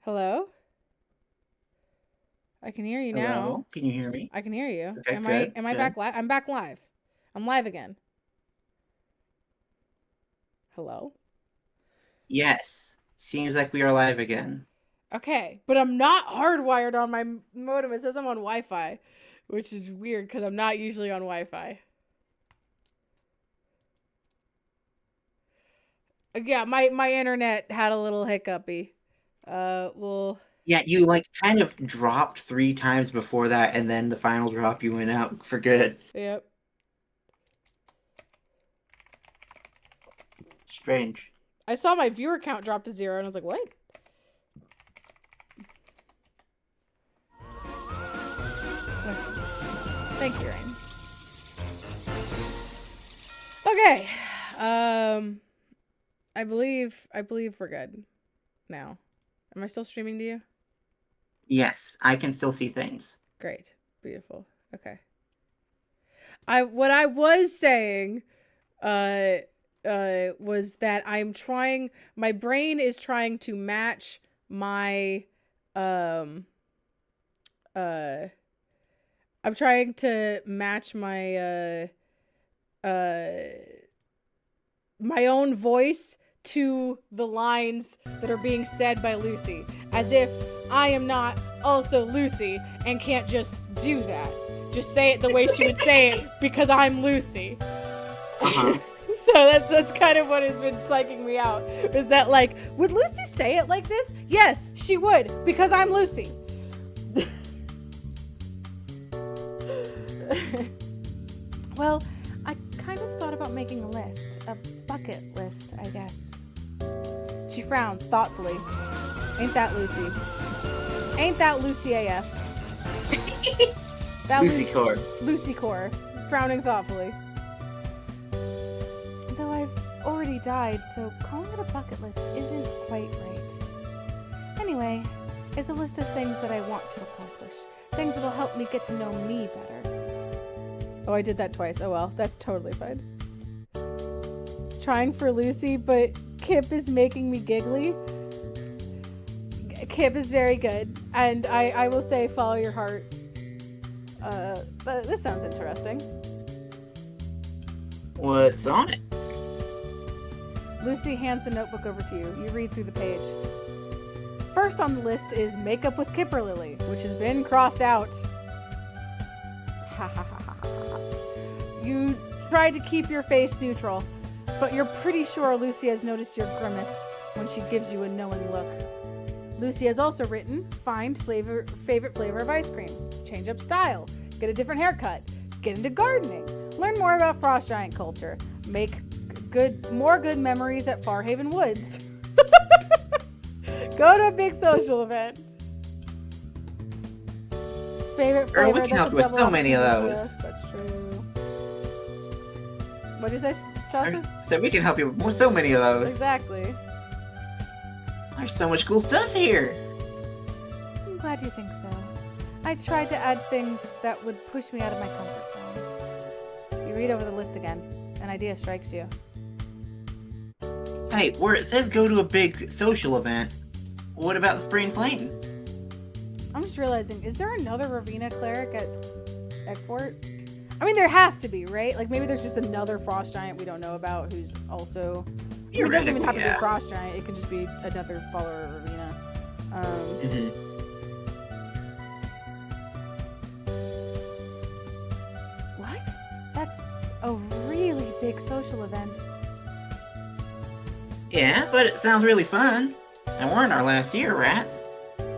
Hello? I can hear you now. Hello? Can you hear me? I can hear you. Okay, Am I good, am I good. back live? I'm back live. I'm live again. Hello? Yes. Seems like we are live again. Okay, but I'm not hardwired on my modem. It says I'm on Wi-Fi, which is weird cuz I'm not usually on Wi-Fi. Yeah, my internet had a little hiccupy. Well, Yeah, you kind of dropped 3 times before that, and then the final drop you went out for good. yep. Strange. I saw my viewer count drop to 0 and I was like, "What?" Thank you, Rain. Okay. I believe we're good now. Am I still streaming to you? Yes, I can still see things. Great. Beautiful. Okay. What I was saying uh was that my brain is trying to match my um uh I'm trying to match uh my own voice to the lines that are being said by Lucy, as if I am not also Lucy and can't just do that. Just say it the way she would say it because I'm Lucy. Uh-huh. So that's kind of what has been psyching me out. Is that like, would Lucy say it like this? Yes, she would, because I'm Lucy. Well, I kind of thought about making a list, a bucket list, I guess. She frowns thoughtfully. Ain't that Lucy? Ain't that Lucy AF? That Lucy Core. Lucy Core, frowning thoughtfully. Though I've already died, so calling it a bucket list isn't quite right. Anyway, it's a list of things that I want to accomplish. Things that'll help me get to know me better. Oh, I did that twice. Oh well, that's totally fine. Trying for Lucy, but Kip is making me giggly. Kip is very good, and I will say follow your heart. This sounds interesting. What's on it? Lucy hands the notebook over to you. You read through the page. First on the list is makeup with Kipper Lily, which has been crossed out. Ha ha ha ha ha. You try to keep your face neutral, but you're pretty sure Lucy has noticed your grimace when she gives you a knowing look. Lucy has also written, find favorite flavor of ice cream, change up style, get a different haircut, get into gardening, learn more about frost giant culture, make more good memories at Farhaven Woods. Go to a big social event. Favorite flavor. Girl, we can help you with so many of those. That's true. What did you say, Shasta? So we can help you with so many of those. Exactly. There's so much cool stuff here. I'm glad you think so. I tried to add things that would push me out of my comfort zone. You read over the list again. An idea strikes you. Hey, where it says go to a big social event, what about the Spring Flame? I'm just realizing, is there another Ravina cleric at Eckfort? I mean, there has to be, right? Like, maybe there's just another frost giant we don't know about who's also... it doesn't even have to be a frost giant. It could just be another follower of Ravina. What? That's a really big social event. Yeah, but it sounds really fun. And we're in our last year, rats.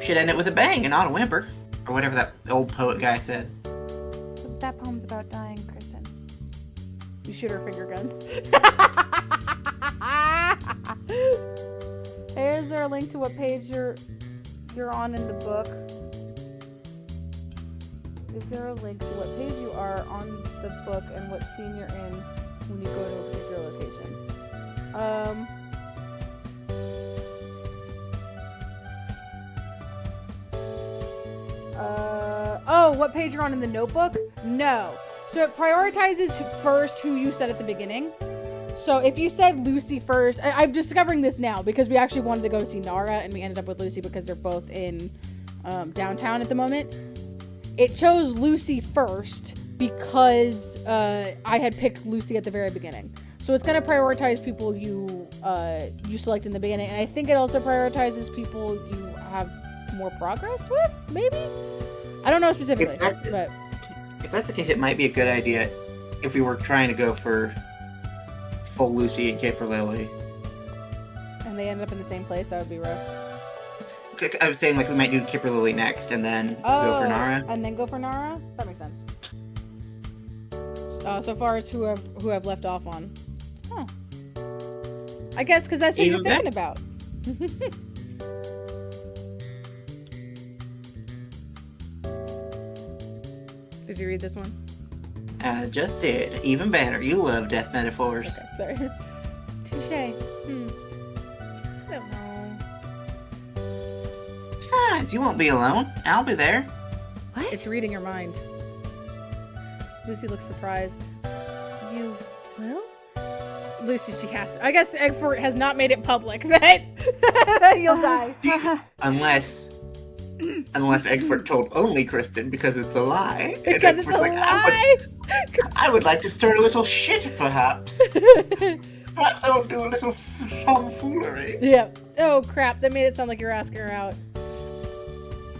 Should end it with a bang and not a whimper. Or whatever that old poet guy said. But that poem's about dying, Kristen. You shoot her finger guns. Hey, is there a link to what page you're on in the book? Is there a link to what page you are on the book and what scene you're in when you go to a particular location? Oh, what page you're on in the notebook? No. So it prioritizes first who you said at the beginning. So if you said Lucy first, I'm discovering this now because we actually wanted to go see Nara and we ended up with Lucy because they're both in downtown at the moment. It chose Lucy first because I had picked Lucy at the very beginning. So it's going to prioritize people you select in the beginning. And I think it also prioritizes people you have more progress with, maybe? I don't know specifically. But if that's the case, it might be a good idea if we were trying to go for full Lucy and Caper Lily. And they ended up in the same place, that would be rough. I was saying, like, we might do Caper Lily next and then go for Nara. And then go for Nara? That makes sense. So far as who I've left off on. Huh. I guess because that's what you're thinking about. Did you read this one? I just did. Even better. You love death metaphors. Okay, sorry. Touche. I don't know. Besides, you won't be alone. I'll be there. What? It's reading your mind. Lucy looks surprised. You will? Lucy, she has to. I guess Eggfort has not made it public that you'll die. Unless Eggfort told only Kristen because it's a lie. Because it's a lie? I would like to stir a little shit, perhaps. Perhaps I will do a little tomfoolery. Yeah. Oh, crap. That made it sound like you were asking her out.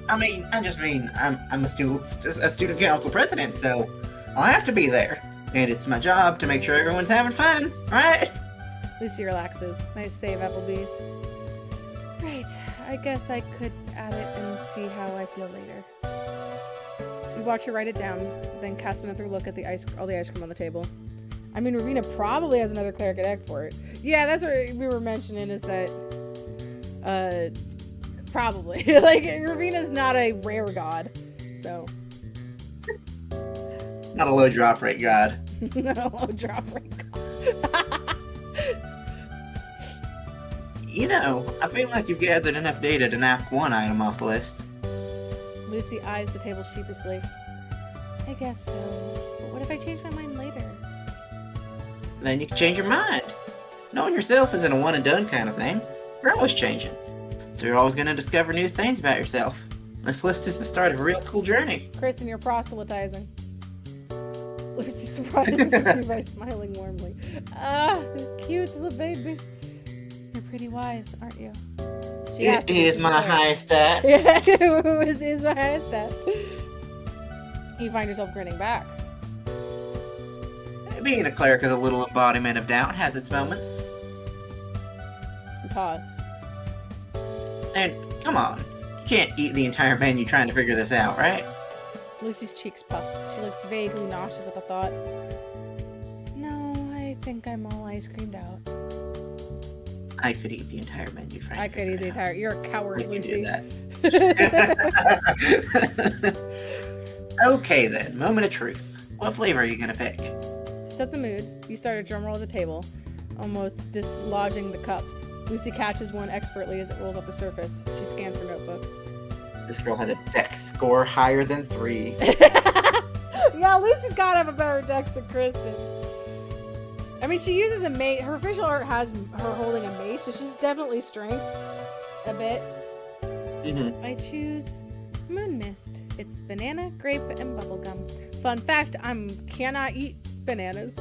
I just mean, I'm a student council president, so I'll have to be there. And it's my job to make sure everyone's having fun, right? Lucy relaxes. Nice save, Applebee's. Right. I guess I could add it and see how I feel later. You watch her write it down, then cast another look at all the ice cream on the table. I mean, Ravina probably has another cleric at Eggfort. Yeah, that's what we were mentioning, is that, probably. Like, Ravina's not a rare god, so. Not a low drop rate god. Not a low drop rate god. You know, I feel like you've gathered enough data to knock one item off the list. Lucy eyes the table sheepishly. I guess so. But what if I change my mind later? Then you can change your mind. Knowing yourself isn't a one and done kind of thing. You're always changing. So you're always going to discover new things about yourself. This list is the start of a real cool journey. Kristen, you're proselytizing. Lucy surprises you by smiling warmly. Ah, cute little baby. You're pretty wise, aren't you? It is my highest stat. Yeah, it is my highest stat. You find yourself grinning back. Being a cleric is a little embodiment of doubt, has its moments. You pause. And come on, you can't eat the entire menu trying to figure this out, right? Lucy's cheeks puff. She looks vaguely nauseous at the thought. No, I think I'm all ice creamed out. I could eat the entire menu trying to figure it out. You're a coward, Lucy. Okay then, moment of truth. What flavor are you gonna pick? To set the mood, you start a drum roll at the table, almost dislodging the cups. Lucy catches one expertly as it rolls off the surface. She scans her notebook. This girl has a dex score higher than 3. Yeah, Lucy's gotta have a better dex than Kristen. I mean, she uses a mace. Her official art has her holding a mace, so she's definitely strength a bit. Mm-hmm. I choose Moon Mist. It's banana, grape, and bubblegum. Fun fact, I cannot eat bananas.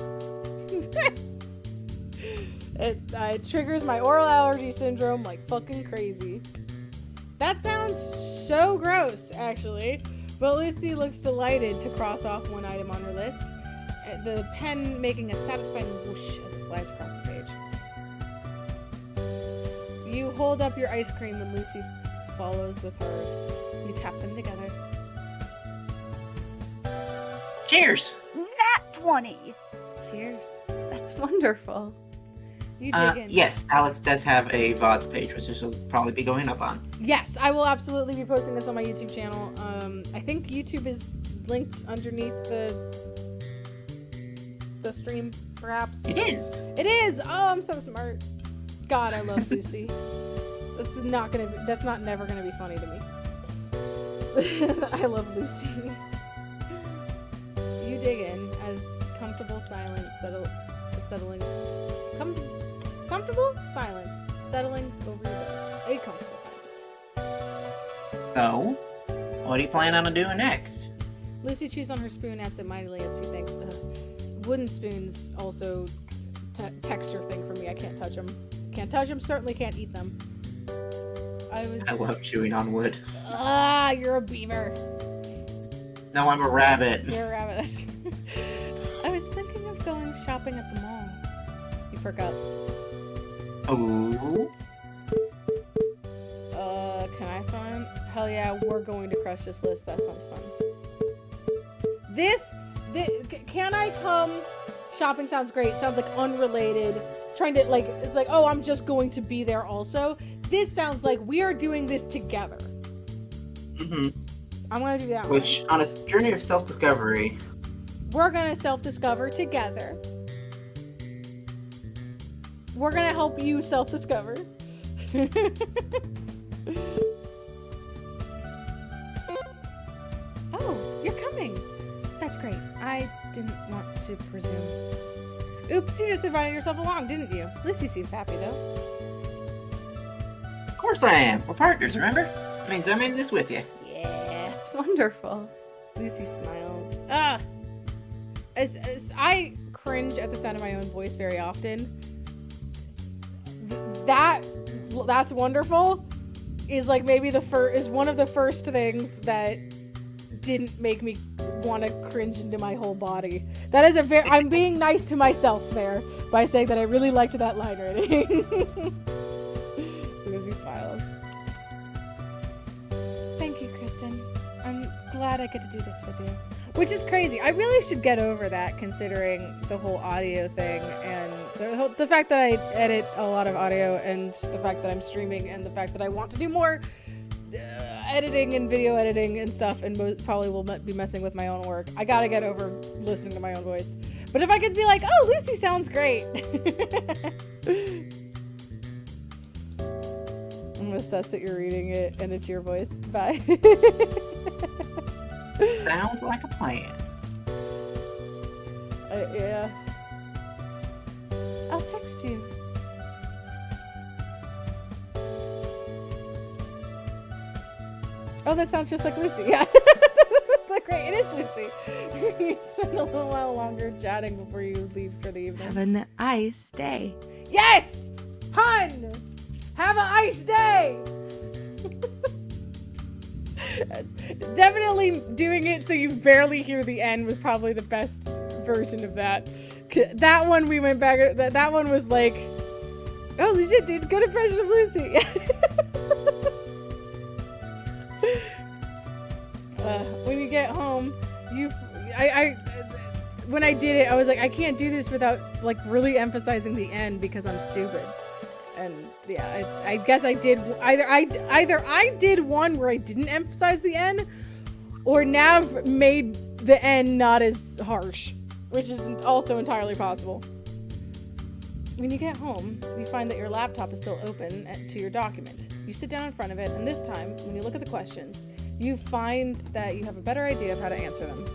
It triggers my oral allergy syndrome like fucking crazy. That sounds so gross, actually. But Lucy looks delighted to cross off one item on her list. The pen making a satisfying whoosh as it flies across the page. You hold up your ice cream when Lucy follows with hers. You tap them together. Cheers! Nat 20! Cheers. That's wonderful. You dig in. Yes, Alex does have a VODs page, which this will probably be going up on. Yes, I will absolutely be posting this on my YouTube channel. I think YouTube is linked underneath the stream, perhaps. It is. It is. Oh, I'm so smart. God, I love Lucy. That's never gonna be funny to me. I love Lucy. You dig in as comfortable silence settling. Comfortable silence settling over your bed. A comfortable silence. So, what do you plan on doing next? Lucy chews on her spoon absentmindedly as she thinks, wooden spoons also texture thing for me. I can't touch them. Can't touch them. Certainly can't eat them. I love chewing on wood. Ah, you're a beaver. No, I'm a rabbit. You're a rabbit. That's true. I was thinking of going shopping at the mall. You perk up. Oh. Can I find? Hell yeah, we're going to crush this list. That sounds fun. Can I come? Shopping sounds great. Sounds like unrelated. Trying to it's like, oh, I'm just going to be there also. This sounds like we are doing this together. Mm-hmm. I'm gonna do that. Which, on a journey of self-discovery, we're gonna self-discover together. We're gonna help you self-discover. Oh, you're coming. That's great. I didn't want to presume. Oops, you just invited yourself along, didn't you? Lucy seems happy, though. of course I am. We're partners, remember? That means I'm in this with you. Yeah, it's wonderful. Lucy smiles. As I cringe at the sound of my own voice very often. That's wonderful is like maybe is one of the first things that didn't make me want to cringe into my whole body. That is I'm being nice to myself there by saying that I really liked that line reading. Lucy smiles. Thank you, Kristen. I'm glad I get to do this with you. Which is crazy. I really should get over that considering the whole audio thing and the fact that I edit a lot of audio and the fact that I'm streaming and the fact that I want to do more editing and video editing and stuff and probably will be messing with my own work. I gotta get over listening to my own voice. But if I could be like, oh, Lucy sounds great. I'm obsessed that you're reading it and it's your voice. Bye. Sounds like a plan. Yeah. I'll text you. Oh, that sounds just like Lucy. Yeah. That's like, great. It is Lucy. You spend a little while longer chatting before you leave for the evening. Have a nice day. Yes! Pun! Have an ice day! Definitely doing it so you barely hear the end was probably the best version of that. That one we went back. That one was like, oh legit, dude, good impression of Lucy. When you get home, when I did it, I was like, I can't do this without like really emphasizing the end because I'm stupid. And yeah, I guess I did either I did one where I didn't emphasize the end, or Nav made the end not as harsh, which is also entirely possible. When you get home, you find that your laptop is still open to your document. You sit down in front of it, and this time, when you look at the questions, you find that you have a better idea of how to answer them.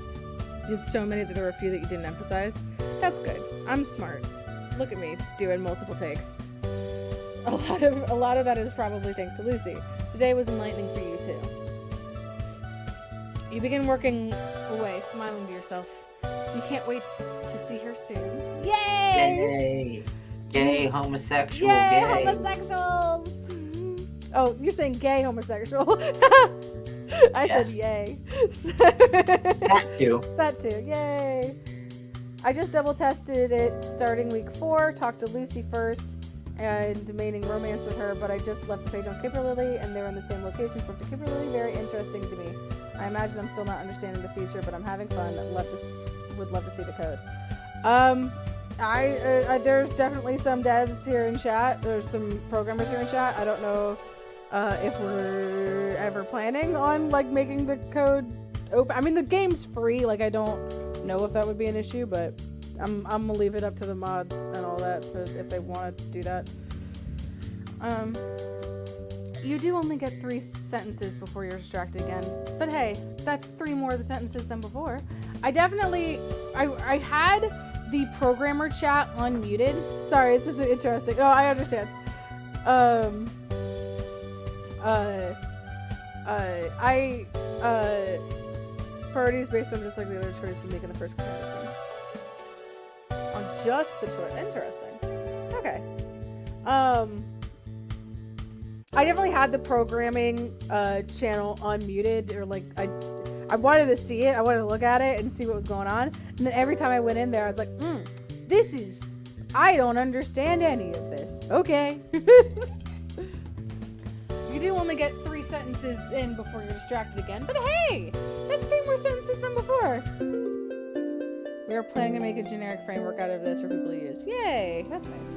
You had so many that there were a few that you didn't emphasize. That's good. I'm smart. Look at me doing multiple takes. A lot of that is probably thanks to Lucy. Today was enlightening for you too. You begin working away, smiling to yourself. You can't wait to see her soon. Yay! Yay! Gay, homosexual, Yay, gay. homosexuals! Oh, you're saying gay homosexual. I said yay. That too. That too, yay! I just double tested it starting week 4, talked to Lucy first, and demanding romance with her, but I just left the page on Kimberly, and they were in the same location. Spoke to Kimberly, very interesting to me. I imagine I'm still not understanding the future, but I'm having fun. Would love to see the code. There's definitely some devs here in chat. There's some programmers here in chat. I don't know if we're ever planning on like making the code open. I mean, the game's free. Like, I don't know if that would be an issue, but I'm gonna leave it up to the mods and all that, so if they want to do that. You do only get 3 sentences before you're distracted again, but hey, that's 3 more of the sentences than before. I had the programmer chat unmuted. Sorry, it's just interesting. No, I understand. Priorities based on just like the other choice you make in the first comparison. On just the choice. Interesting. Okay. I definitely had the programming channel unmuted, or like I wanted to see it. I wanted to look at it and see what was going on. And then every time I went in there, I was like, I don't understand any of this. Okay. You do only get 3 sentences in before you're distracted again. But hey, that's 3 more sentences than before. We are planning to make a generic framework out of this for people to use. Yay, that's nice.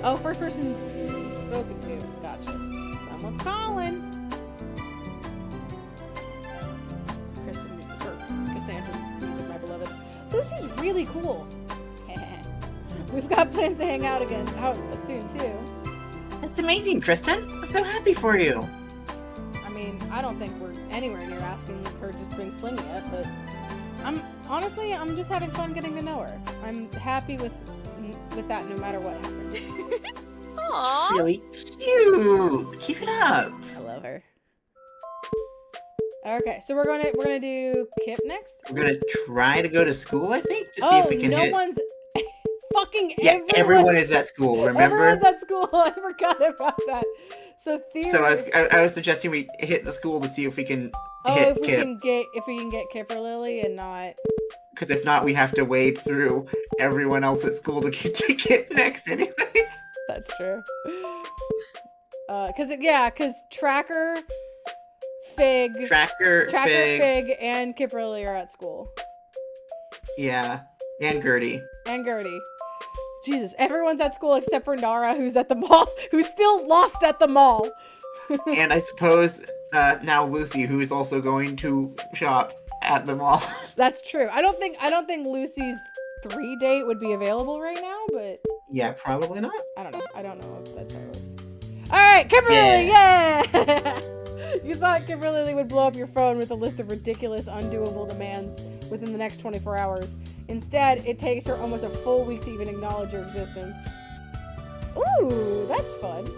Oh, first person spoken to. Gotcha. Someone's calling. Cassandra, music, my beloved. Lucy's really cool. We've got plans to hang out again soon too. That's amazing, Kristen. I'm so happy for you. I mean, I don't think we're anywhere near asking her to spring fling yet, but I'm just having fun getting to know her. I'm happy with that no matter what happens. Aww. It's really cute. Keep it up. I love her. Okay, so we're gonna do Kip next. We're gonna try to go to school, I think, to see if we can hit. One's fucking. Yeah, everyone is at school. Remember? Everyone's at school. I forgot about that. So I was suggesting we hit the school to see if we can hit Kip. If we can get Kip or Lily and not. Because if not, we have to wade through everyone else at school to get to Kip next, anyways. That's true. Because Tracker, Fig, and Kip or Lily are at school. Yeah, and Girlie. Jesus, everyone's at school except for Nara, who's at the mall, who's still lost at the mall. And I suppose now Lucy, who is also going to shop at the mall. That's true. I don't think Lucy's 3 date would be available right now, but yeah, probably not. I don't know if that's how it works. All right, Kimberly, yeah. You thought Kimberly would blow up your phone with a list of ridiculous, undoable demands within the next 24 hours. Instead, it takes her almost a full week to even acknowledge your existence. Ooh, that's fun.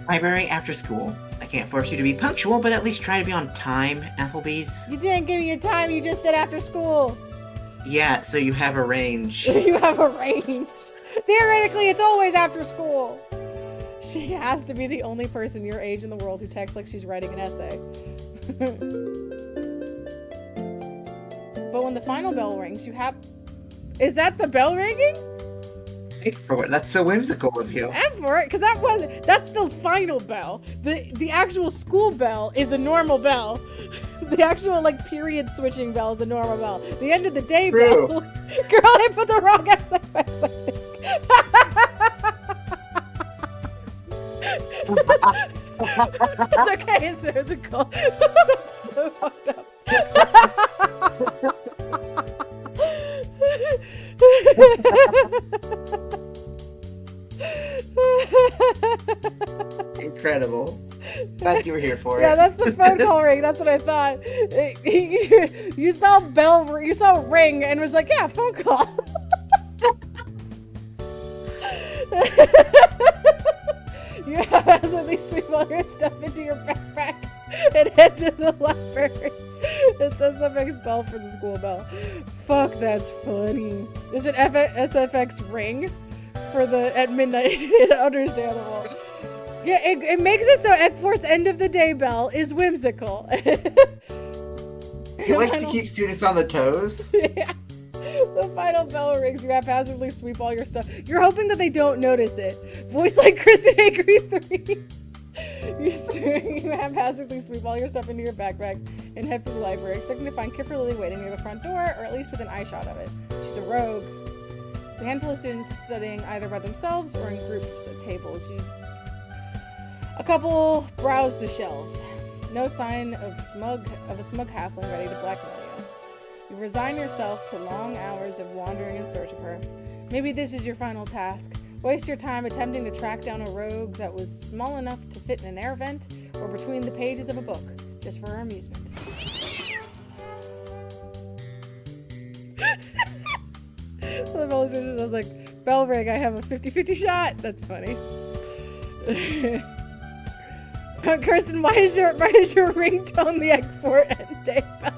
Library after school. I can't force you to be punctual, but at least try to be on time, Applebee's. You didn't give me your time, you just said after school. Yeah, so you have a range. You have a range. Theoretically, it's always after school. She has to be the only person your age in the world who texts like she's writing an essay. But when the final bell rings, you have... Is that the bell ringing? Wait for it. That's so whimsical of you. And for it, because that's the final bell. The actual school bell is a normal bell. The actual period switching bell is a normal bell. The end of the day bell. Girl, I put the wrong SFX, I think. It's okay, it's musical. That's so fucked up. Incredible. Glad you were here for it. Yeah, that's the phone call ring. That's what I thought. You saw bell, you saw ring, and was like, yeah, phone call. You absolutely sweep all your stuff into your backpack and head to the library. It says SFX bell for the school bell. Fuck, that's funny. Is it SFX ring for the at midnight? Understandable. Yeah, it makes it so Eggport's end of the day bell is whimsical. He likes to keep students on the toes. Yeah. The final bell rings. You haphazardly sweep all your stuff. You're hoping that they don't notice it. Voice like Kristen Acre 3. You haphazardly sweep all your stuff into your backpack and head for the library, expecting to find Kip or Lily waiting near the front door, or at least with an eye shot of it. She's a rogue. It's a handful of students studying either by themselves or in groups at tables. A couple browse the shelves. No sign of a smug halfling ready to blackmail you. You resign yourself to long hours of wandering in search of her. Maybe this is your final task. Waste your time attempting to track down a rogue that was small enough to fit in an air vent or between the pages of a book, just for her amusement. all his wishes. I was like, bell ring, I have a 50-50 shot. That's funny. Kirsten, why is your ringtone the Egg-Fort end day bell?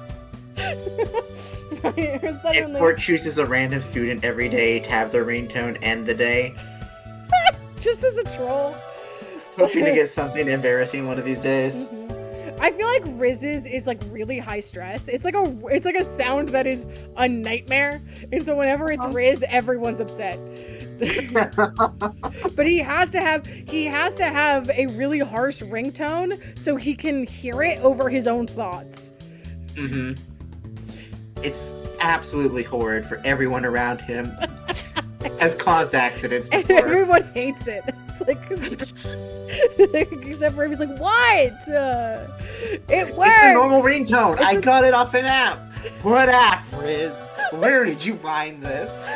Suddenly... Egg-Fort chooses a random student every day to have their ringtone end the day. Just as a troll. Hoping to get something embarrassing one of these days. I feel like Riz's is like really high stress. It's like a sound that is a nightmare, and so whenever it's Riz, everyone's upset. But he has to have a really harsh ringtone so he can hear it over his own thoughts. It's absolutely horrid for everyone around him. Has caused accidents before. Everyone hates it. It's like, except for him, he's like, what? It works. It's a normal ringtone. I got it off an app. What app, Riz? Where did you find this?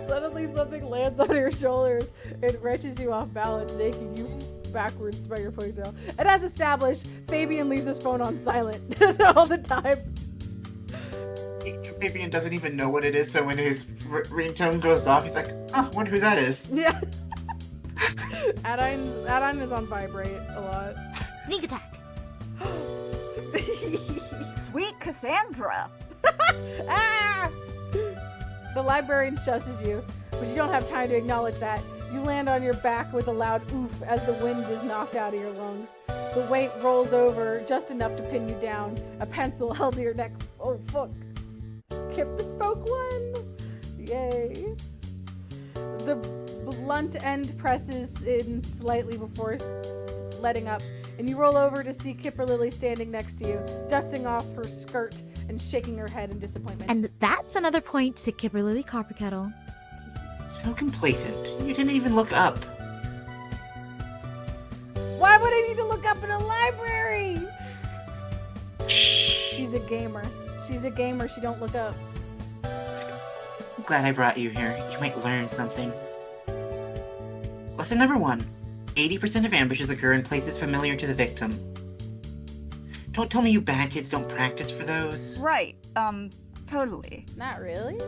Suddenly something lands on your shoulders and wrenches you off balance, making you backwards by your ponytail. And as established, Fabian leaves his phone on silent all the time. Fabian doesn't even know what it is, so when his ringtone goes off, he's like, oh, I wonder who that is. Yeah. Adine is on vibrate a lot. Sneak attack. Sweet Cassandra. Ah! The librarian shushes you, but you don't have time to acknowledge that. You land on your back with a loud oof as the wind is knocked out of your lungs. The weight rolls over just enough to pin you down. A pencil held to your neck. Oh, fuck. Kip bespoke one. Yay. The blunt end presses in slightly before letting up, and you roll over to see Kipper Lily standing next to you, dusting off her skirt and shaking her head in disappointment. And that's another point to Kipper Lily Copperkettle. So complacent. You didn't even look up. Why would I need to look up in a library? She's a gamer. She's a gamer. She don't look up. I'm glad I brought you here. You might learn something. Lesson number 1. 80% of ambushes occur in places familiar to the victim. Don't tell me you bad kids don't practice for those. Right, totally. Not really.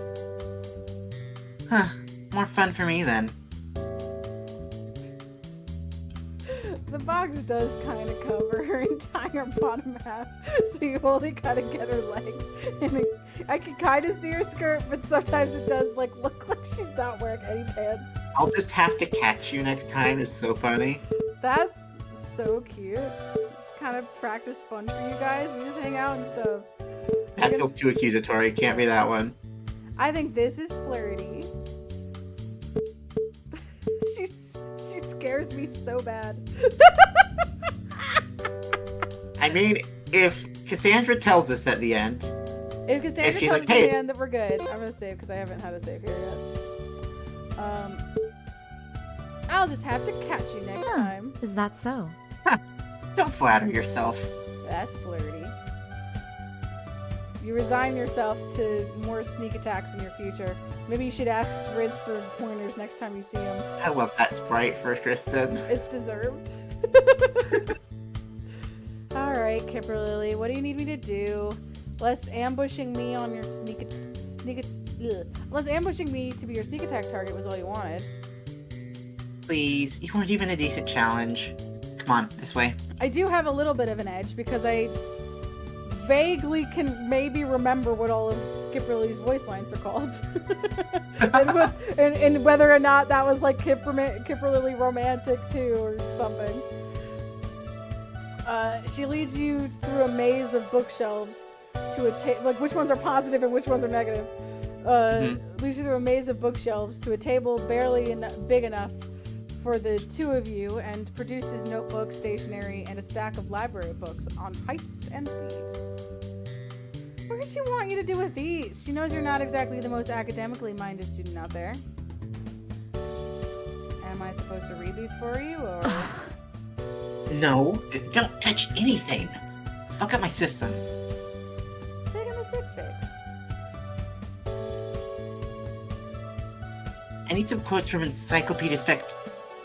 Huh. More fun for me then. The box does kind of cover her entire bottom half, so you only kind of get her legs. And I can kind of see her skirt, but sometimes it does like look like she's not wearing any pants. I'll just have to catch you next time. It's so funny. That's so cute. It's kind of practice fun for you guys. We just hang out and stuff. That feels too accusatory. Can't be that one. I think this is flirty. She scares me so bad. I mean, if Cassandra tells us at the end, If Cassandra she's tells like, me hey, at the end that we're good, I'm gonna save because I haven't had a save here yet. I'll just have to catch you next time. Is that so? don't flatter yourself. That's flirty. You resign yourself to more sneak attacks in your future. Maybe you should ask Riz for pointers next time you see him. I love that sprite for Kristen. It's deserved. Alright, Kipper Lily, what do you need me to do? Less ambushing me on your Unless ambushing me to be your sneak attack target was all you wanted. Please, you weren't even a decent challenge. Come on, this way. I do have a little bit of an edge because I vaguely can maybe remember what all of Kipper Lily's voice lines are called. and whether or not that was like Kipper Lily romantic too or something. She leads you through a maze of bookshelves to a like which ones are positive and which ones are negative. Leads you through a maze of bookshelves to a table barely big enough for the two of you and produces notebooks, stationery, and a stack of library books on heists and thieves. What does she want you to do with these? She knows you're not exactly the most academically minded student out there. Am I supposed to read these for you, or...? No, don't touch anything. Fuck up my system. Taking the sick fix. I need some quotes from Encyclopedia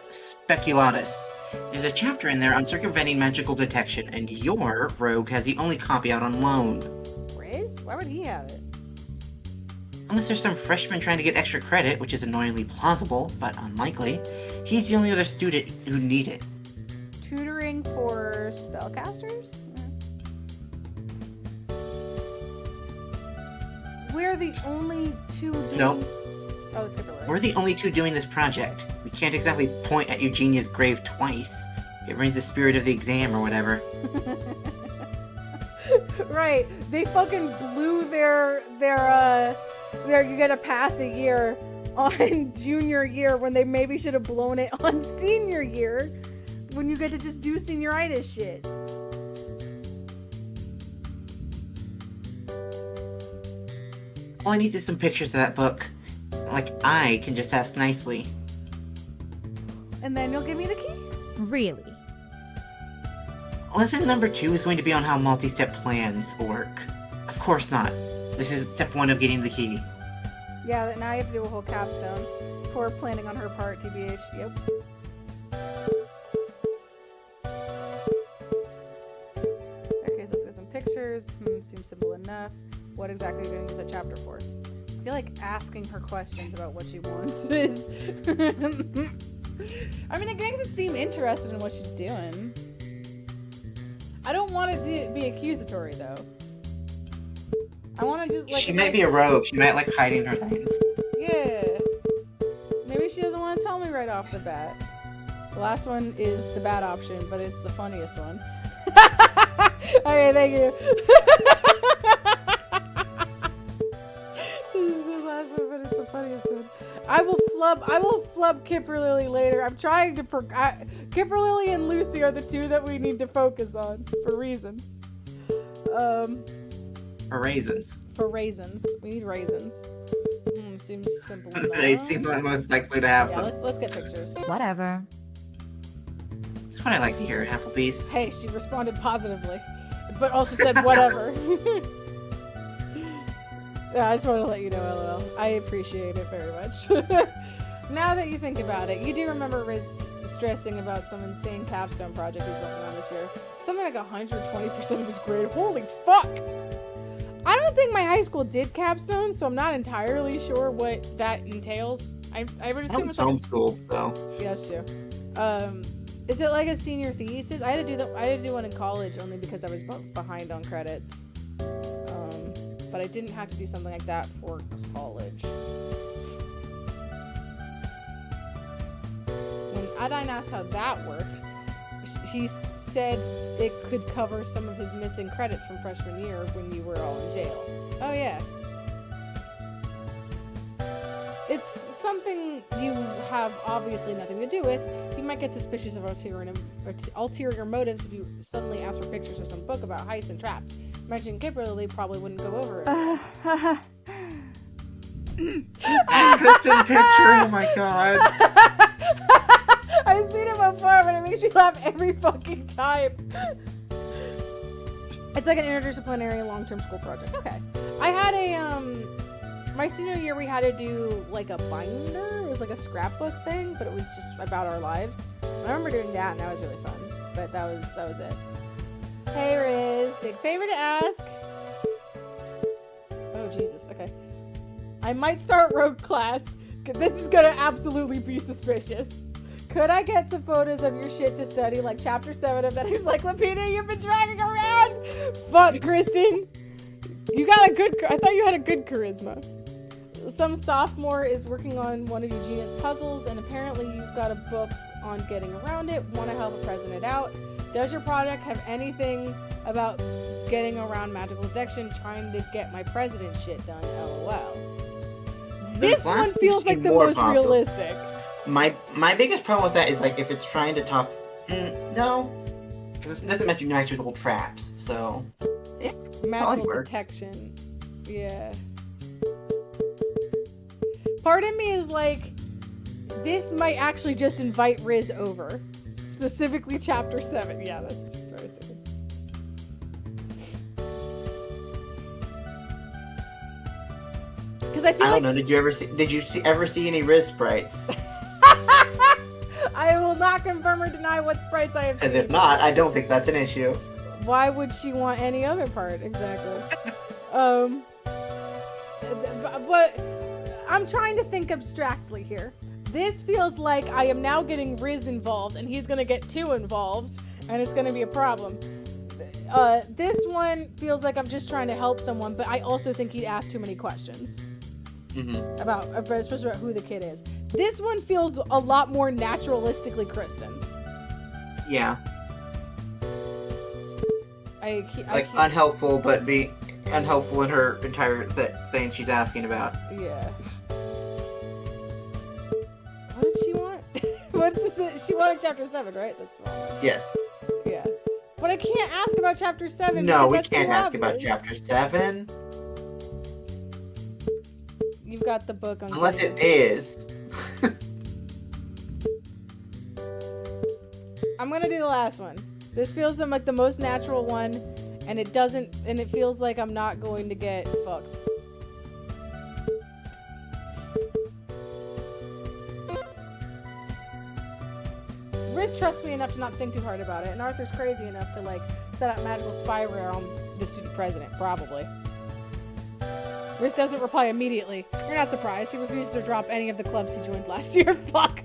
Speculatus. There's a chapter in there on circumventing magical detection, and your rogue has the only copy out on loan. Riz? Why would he have it? Unless there's some freshman trying to get extra credit, which is annoyingly plausible, but unlikely, he's the only other student who'd need it. Tutoring for spellcasters? We're the only two doing... Nope. Oh, that's Kimberly. We're the only two doing this project. We can't exactly point at Eugenia's grave twice. It brings the spirit of the exam or whatever. Right. They fucking blew their you gotta pass a year on junior year when they maybe should have blown it on senior year when you get to just do senioritis shit. All I need is some pictures of that book. It's not like I can just ask nicely. And then you'll give me the key? Really? Lesson number 2 is going to be on how multi-step plans work. Of course not. This is step 1 of getting the key. Yeah, now you have to do a whole capstone. Poor planning on her part, TBH. Yep. Okay, so let's get some pictures. Seems simple enough. What exactly are you going to use that chapter for? I feel like asking her questions about what she wants is... I mean, it makes it seem interested in what she's doing. I don't want it to be accusatory, though. I want to just, like... She might be a rogue. She might like hiding her things. Yeah. Maybe she doesn't want to tell me right off the bat. The last one is the bad option, but it's the funniest one. Okay, thank you. This is the last one, but it's the funniest one. I will flub Kipper Lily later. I'm trying to Kipper Lily and Lucy are the two that we need to focus on for reasons. For raisins. For raisins. We need raisins. Seems simple enough. They seem like most likely to have Yeah, them. let's get pictures. Whatever. That's what I like to hear at Applebee's. Hey, she responded positively, but also said whatever. Yeah, I just wanted to let you know, LOL. I appreciate it very much. Now that you think about it, you do remember Riz stressing about some insane capstone project he's working on this year. Something like 120% of his grade. Holy fuck! I don't think my high school did capstones, so I'm not entirely sure what that entails. I would I assume was it's like homeschooled, so. Yeah, that's true. Is it like a senior thesis? I had to do one in college only because I was behind on credits. But I didn't have to do something like that for college. When Adine asked how that worked, he said it could cover some of his missing credits from freshman year when you were all in jail. Oh yeah. It's something you have obviously nothing to do with. You might get suspicious of ulterior motives if you suddenly ask for pictures of some book about heists and traps. Mentioning Kimberly probably wouldn't go over it. Kristen picture, oh my god. I've seen it before, but it makes me laugh every fucking time. It's like an interdisciplinary long-term school project. Okay. I had my senior year we had to do like a binder. It was like a scrapbook thing, but it was just about our lives. I remember doing that and that was really fun. But that was it. Hey Riz, big favor to ask. Oh Jesus, okay. I might start rogue class. This is gonna absolutely be suspicious. Could I get some photos of your shit to study, like chapter 7 of that encyclopedia you've been dragging around? Fuck, Kristen. You got a good, I thought you had a good charisma. Some sophomore is working on one of Eugenia's puzzles, and apparently you've got a book on getting around it. Want to help present it out. Does your project have anything about getting around magical detection, trying to get my president shit done? LOL. This one feels like the most realistic. My biggest problem with that is like if it's trying to talk. No, because it doesn't mention actual traps. So yeah, magical detection. Yeah. Part of me is like, this might actually just invite Riz over. Specifically chapter 7. Yeah, that's very stupid. Because I feel I don't know. Did you ever see any Riz sprites? I will not confirm or deny what sprites I have seen. Because if not, I don't think that's an issue. Why would she want any other part exactly? But I'm trying to think abstractly here. This feels like I am now getting Riz involved, and he's gonna get 2 involved, and it's gonna be a problem. This one feels like I'm just trying to help someone, but I also think he'd ask too many questions. Especially about who the kid is. This one feels a lot more naturalistically Kristen. Yeah. Unhelpful, but be unhelpful in her entire thing she's asking about. Yeah. What did she want? She wanted chapter 7, right? That's the one. Yes. Yeah. But I can't ask about chapter 7. No, we that's can't too ask obvious. about chapter 7. You've got the book on. Unless it is. I'm gonna do the last one. This feels like the most natural one, and it doesn't, and it feels like I'm not going to get fucked. Riz trusts me enough to not think too hard about it, and Arthur's crazy enough to like set up magical spyware on the student president, probably. Riz doesn't reply immediately. You're not surprised. He refuses to drop any of the clubs he joined last year. Fuck.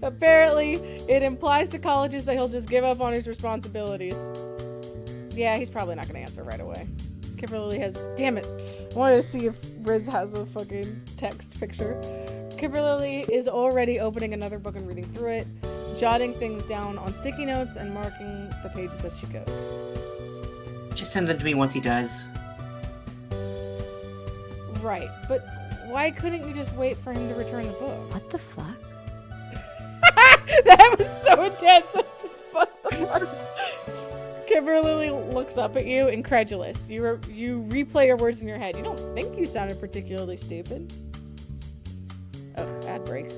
Apparently, it implies to colleges that he'll just give up on his responsibilities. Yeah, he's probably not going to answer right away. Kimberly has... Damn it. I wanted to see if Riz has a fucking text picture. Kimberly is already opening another book and reading through it, jotting things down on sticky notes and marking the pages as she goes. Just send them to me once he does. Right, but why couldn't you just wait for him to return the book? What the fuck? That was so intense. Fuck the part. Kimberly looks up at you, incredulous. You replay your words in your head. You don't think you sounded particularly stupid. Ugh, ad break.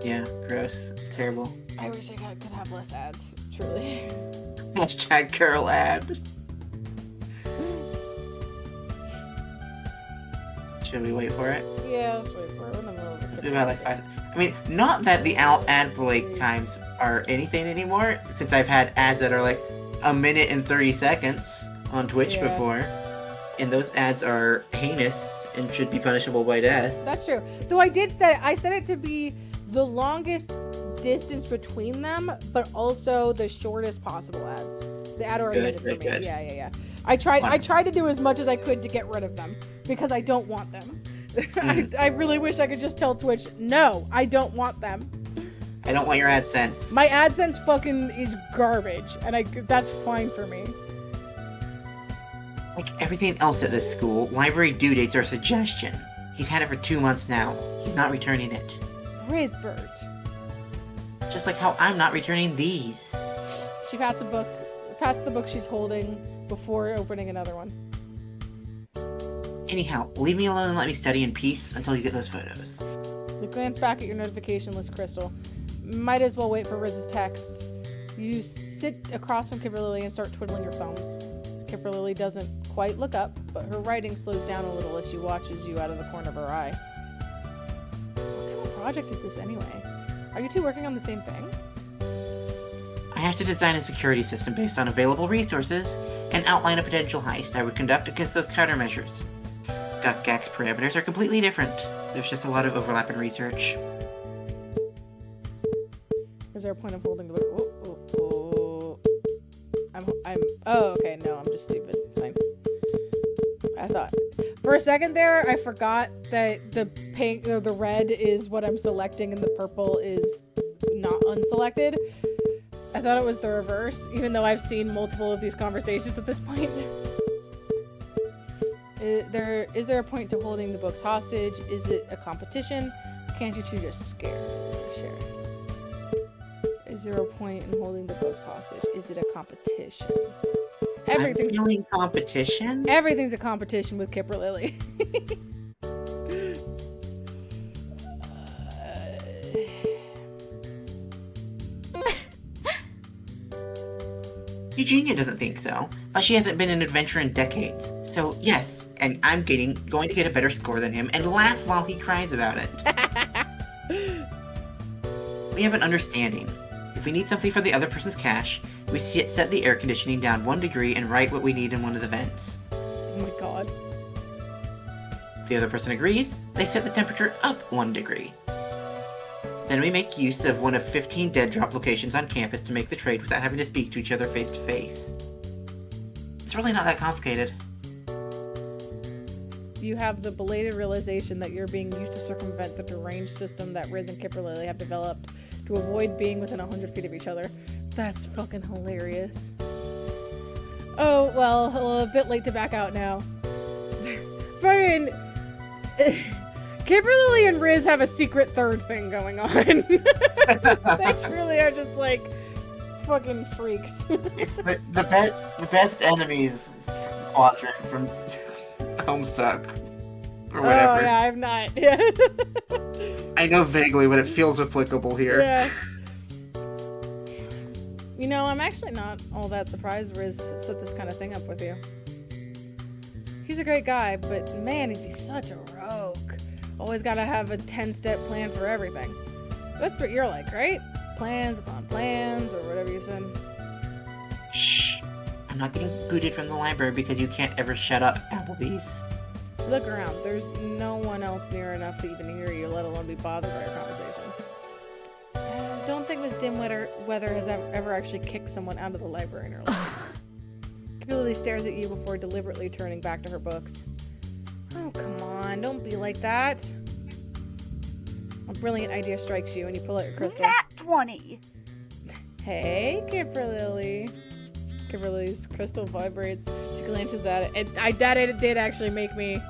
Yeah, gross. Terrible. I wish I could have less ads, truly. Hashtag girl ad. Should we wait for it? Yeah, let's wait for it. We're in the middle of it. About like 5. I mean, not that the ad break times are anything anymore, since I've had ads that are like a minute and 30 seconds on Twitch before, and those ads are heinous and should be punishable by death. That's true. Though I said it to be the longest distance between them, but also the shortest possible ads. The ad already did it for me. Good. Yeah. I tried to do as much as I could to get rid of them because I don't want them. I really wish I could just tell Twitch, no, I don't want them. I don't want your AdSense. My AdSense fucking is garbage, and that's fine for me. Like everything else at this school, library due dates are a suggestion. He's had it for 2 months now. He's not returning it. Rizbert. Just like how I'm not returning these. She pats the book she's holding before opening another one. Anyhow, leave me alone and let me study in peace until you get those photos. You glance back at your notification list, Crystal. Might as well wait for Riz's text. You sit across from Kimberly and start twiddling your thumbs. Kimberly doesn't quite look up, but her writing slows down a little as she watches you out of the corner of her eye. What kind of project is this anyway? Are you two working on the same thing? I have to design a security system based on available resources and outline a potential heist I would conduct against those countermeasures. Gak's parameters are completely different. There's just a lot of overlap in research. Is there a point of holding the book? Oh, okay, no, I'm just stupid. It's fine. I thought. For a second there, I forgot that the pink or the red is what I'm selecting and the purple is not unselected. I thought it was the reverse, even though I've seen multiple of these conversations at this point. Is there a point to holding the books hostage? Is it a competition? Can't you two just share? Is there a point in holding the books hostage? Is it a competition? I'm feeling competition? Everything's a competition with Kipper Lily. Eugenia doesn't think so, but she hasn't been an adventurer in decades. So yes, and I'm going to get a better score than him and laugh while he cries about it. We have an understanding. If we need something for the other person's cash, We set the air conditioning down 1 degree and write what we need in one of the vents. Oh my god. If the other person agrees, they set the temperature up 1 degree. Then we make use of one of 15 dead drop locations on campus to make the trade without having to speak to each other face to face. It's really not that complicated. You have the belated realization that you're being used to circumvent the deranged system that Riz and Kipperly have developed to avoid being within 100 feet of each other. That's fucking hilarious. Oh, well, a bit late to back out now. Fucking... Kipperly and Riz have a secret third thing going on. They truly are just like fucking freaks. It's the best enemies quadrant from Homestuck. Or whatever. Oh, yeah, I've not. Yeah. I know vaguely, but it feels applicable here. Yeah. You know, I'm actually not all that surprised Riz set this kind of thing up with you. He's a great guy, but man, is he such a rogue. Always gotta have a 10-step plan for everything. That's what you're like, right? Plans upon plans, or whatever you said. Shh. I'm not getting booted from the library because you can't ever shut up, Applebee's. Look around. There's no one else near enough to even hear you, let alone be bothered by your conversation. I don't think Miss Dimweather has ever actually kicked someone out of the library in her life. Girlie stares at you before deliberately turning back to her books. Oh, come on. Don't be like that. A brilliant idea strikes you, and you pull out your crystal. Nat 20! Hey, Kipperly. Kipperly's crystal vibrates. She glances at it. And that did actually make me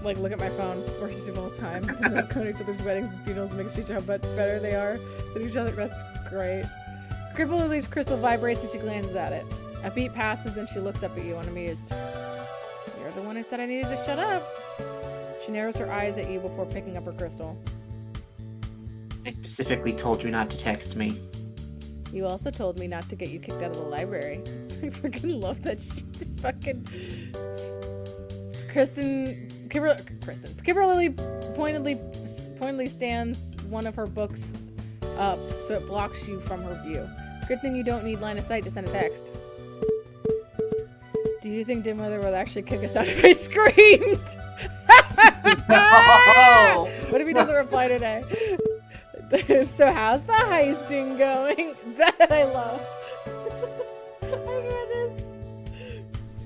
look at my phone. Worst of all time. Going to each other's weddings and funerals makes me how much better they are than each other. That's great. Kipperly's crystal vibrates and she glances at it. A beat passes, then she looks up at you unamused. You're the one who said I needed to shut up. She narrows her eyes at you before picking up her crystal. I specifically told you not to text me. You also told me not to get you kicked out of the library. I freaking love that shit. Fucking... Kipperly pointedly stands one of her books up so it blocks you from her view. Good thing you don't need line of sight to send a text. Do you think Dimweather will actually kick us out if I screamed? What if he doesn't reply today? So how's the heisting going? That I love.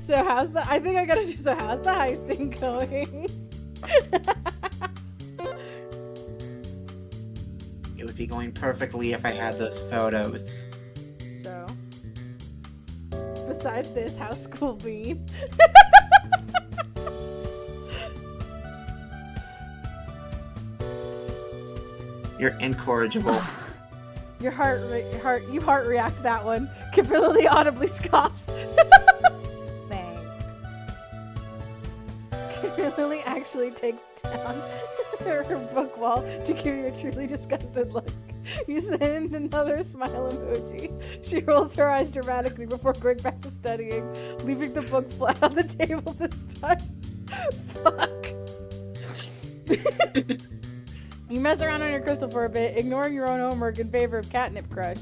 I goodness. So how's the heisting going? It would be going perfectly if I had those photos. So, besides this, how's school been? You're incorrigible. You heart react to that one. Kipperly audibly scoffs. Thanks. Kipperly actually takes down her book wall to give you a truly disgusted look. You send another smile emoji. She rolls her eyes dramatically before going back to studying, leaving the book flat on the table this time. Fuck. You mess around on your crystal for a bit, ignoring your own homework in favor of Catnip Crush.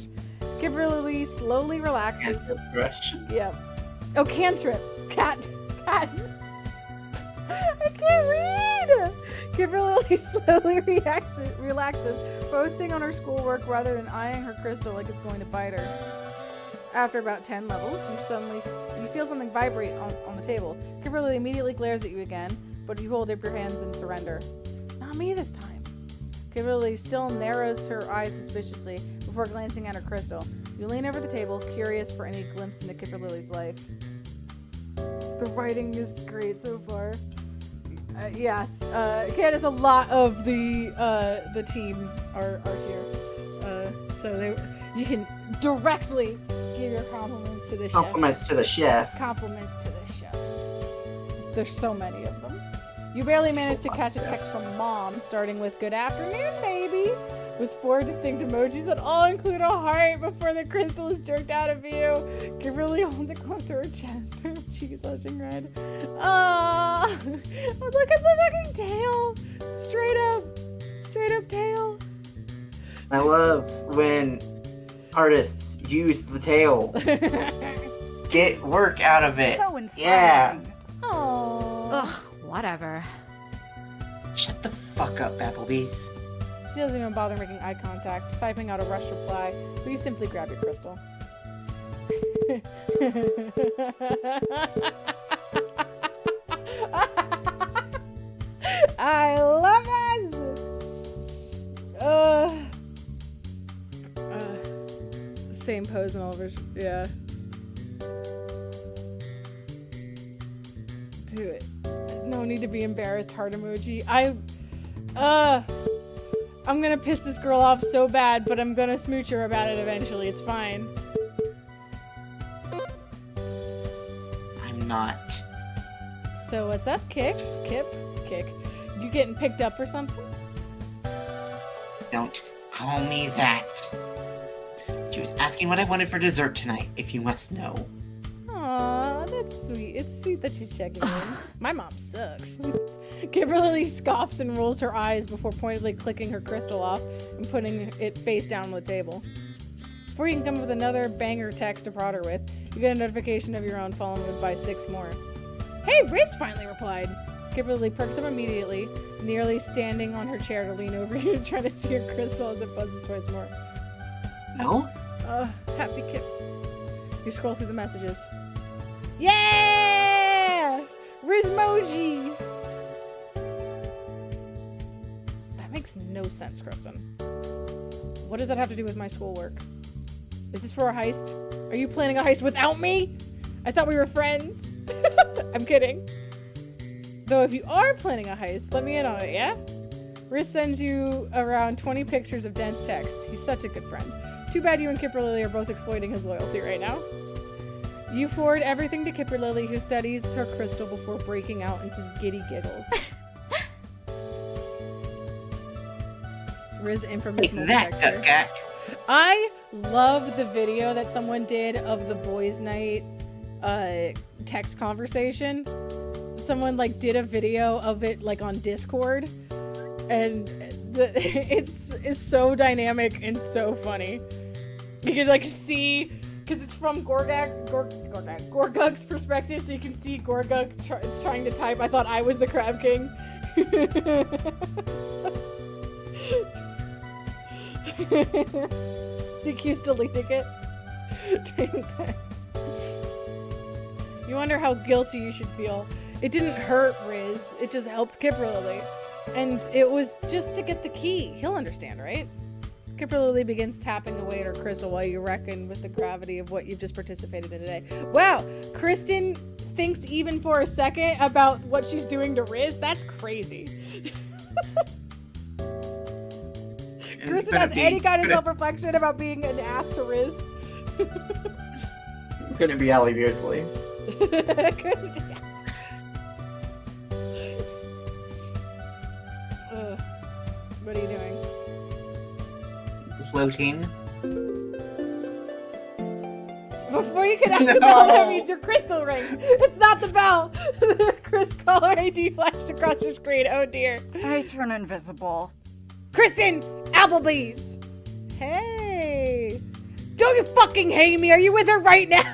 Kipperly slowly relaxes. Catnip Crush. Yeah. Oh, cantrip. Cat. I can't read! Kipperly slowly relaxes, focusing on her schoolwork rather than eyeing her crystal like it's going to bite her. After about 10 levels, you feel something vibrate on the table. Kipperly immediately glares at you again, but you hold up your hands in surrender. Not me this time. Kipperly still narrows her eyes suspiciously before glancing at her crystal. You lean over the table, curious for any glimpse into Kipperly's life. The writing is great so far. Yes, Candace, a lot of the team are here, so you can directly give your compliments to the chef. Compliments to the chef. Compliments to the chefs. There's so many of them. You barely managed to catch a text from Mom, starting with "Good afternoon, baby," with 4 distinct emojis that all include a heart before the crystal is jerked out of you. Kipperly holds it close to her chest, her cheeks flushing red. Ah, look at the fucking tail! Straight up tail. I love when Artists, use the tail. Get work out of it. So inspiring. Yeah. Aww. Ugh, whatever. Shut the fuck up, Applebee's. She doesn't even bother making eye contact, typing out a rushed reply, but you simply grab your crystal. I love this! Same pose in all versions. Yeah. Do it. No need to be embarrassed, heart emoji. I'm gonna piss this girl off so bad, but I'm gonna smooch her about it eventually. It's fine. I'm not. So what's up, Kick? You getting picked up or something? Don't call me that. She was asking what I wanted for dessert tonight, if you must know. Aw, that's sweet. It's sweet that she's checking in. My mom sucks. Kimberly scoffs and rolls her eyes before pointedly clicking her crystal off and putting it face down on the table. Before you can come up with another banger text to prod her with, you get a notification of your own followed by 6 more. Hey, Riz finally replied. Kimberly perks up immediately, nearly standing on her chair to lean over you, trying to see her crystal as it buzzes twice more. No? Happy Kip. You scroll through the messages. Yeah! Rizmoji! That makes no sense, Kristen. What does that have to do with my schoolwork? Is this for a heist? Are you planning a heist without me? I thought we were friends. I'm kidding. Though if you are planning a heist, let me in on it, yeah? Riz sends you around 20 pictures of dense text. He's such a good friend. Too bad you and Kipper-Lily are both exploiting his loyalty right now. You forward everything to Kipper-Lily, who studies her crystal before breaking out into giddy giggles. Riz infamous Take that, multi-texture. Gak. I love the video that someone did of the boys' night text conversation. Someone like did a video of it like on Discord, and it's so dynamic and so funny. You can like see, because it's from Gorgug's perspective, so you can see Gorgug trying to type. I thought I was the Crab King. He keeps deleting it. You wonder how guilty you should feel. It didn't hurt Riz, it just helped Kipper-Lily. And it was just to get the key. He'll understand, right? Kipper-Lily begins tapping away at her crystal while you reckon with the gravity of what you've just participated in today. Wow, Kristen thinks even for a second about what she's doing to Riz? That's crazy. Kristen has any kind of self-reflection about being an ass to Riz. Couldn't be Allie Beardsley. What are you doing? Floating. Before you can ask the bell, that means your crystal ring. It's not the bell. Chris caller ID flashed across your screen. Oh dear. I turn invisible. Kristen, Applebee's. Hey. Don't you fucking hate me? Are you with her right now?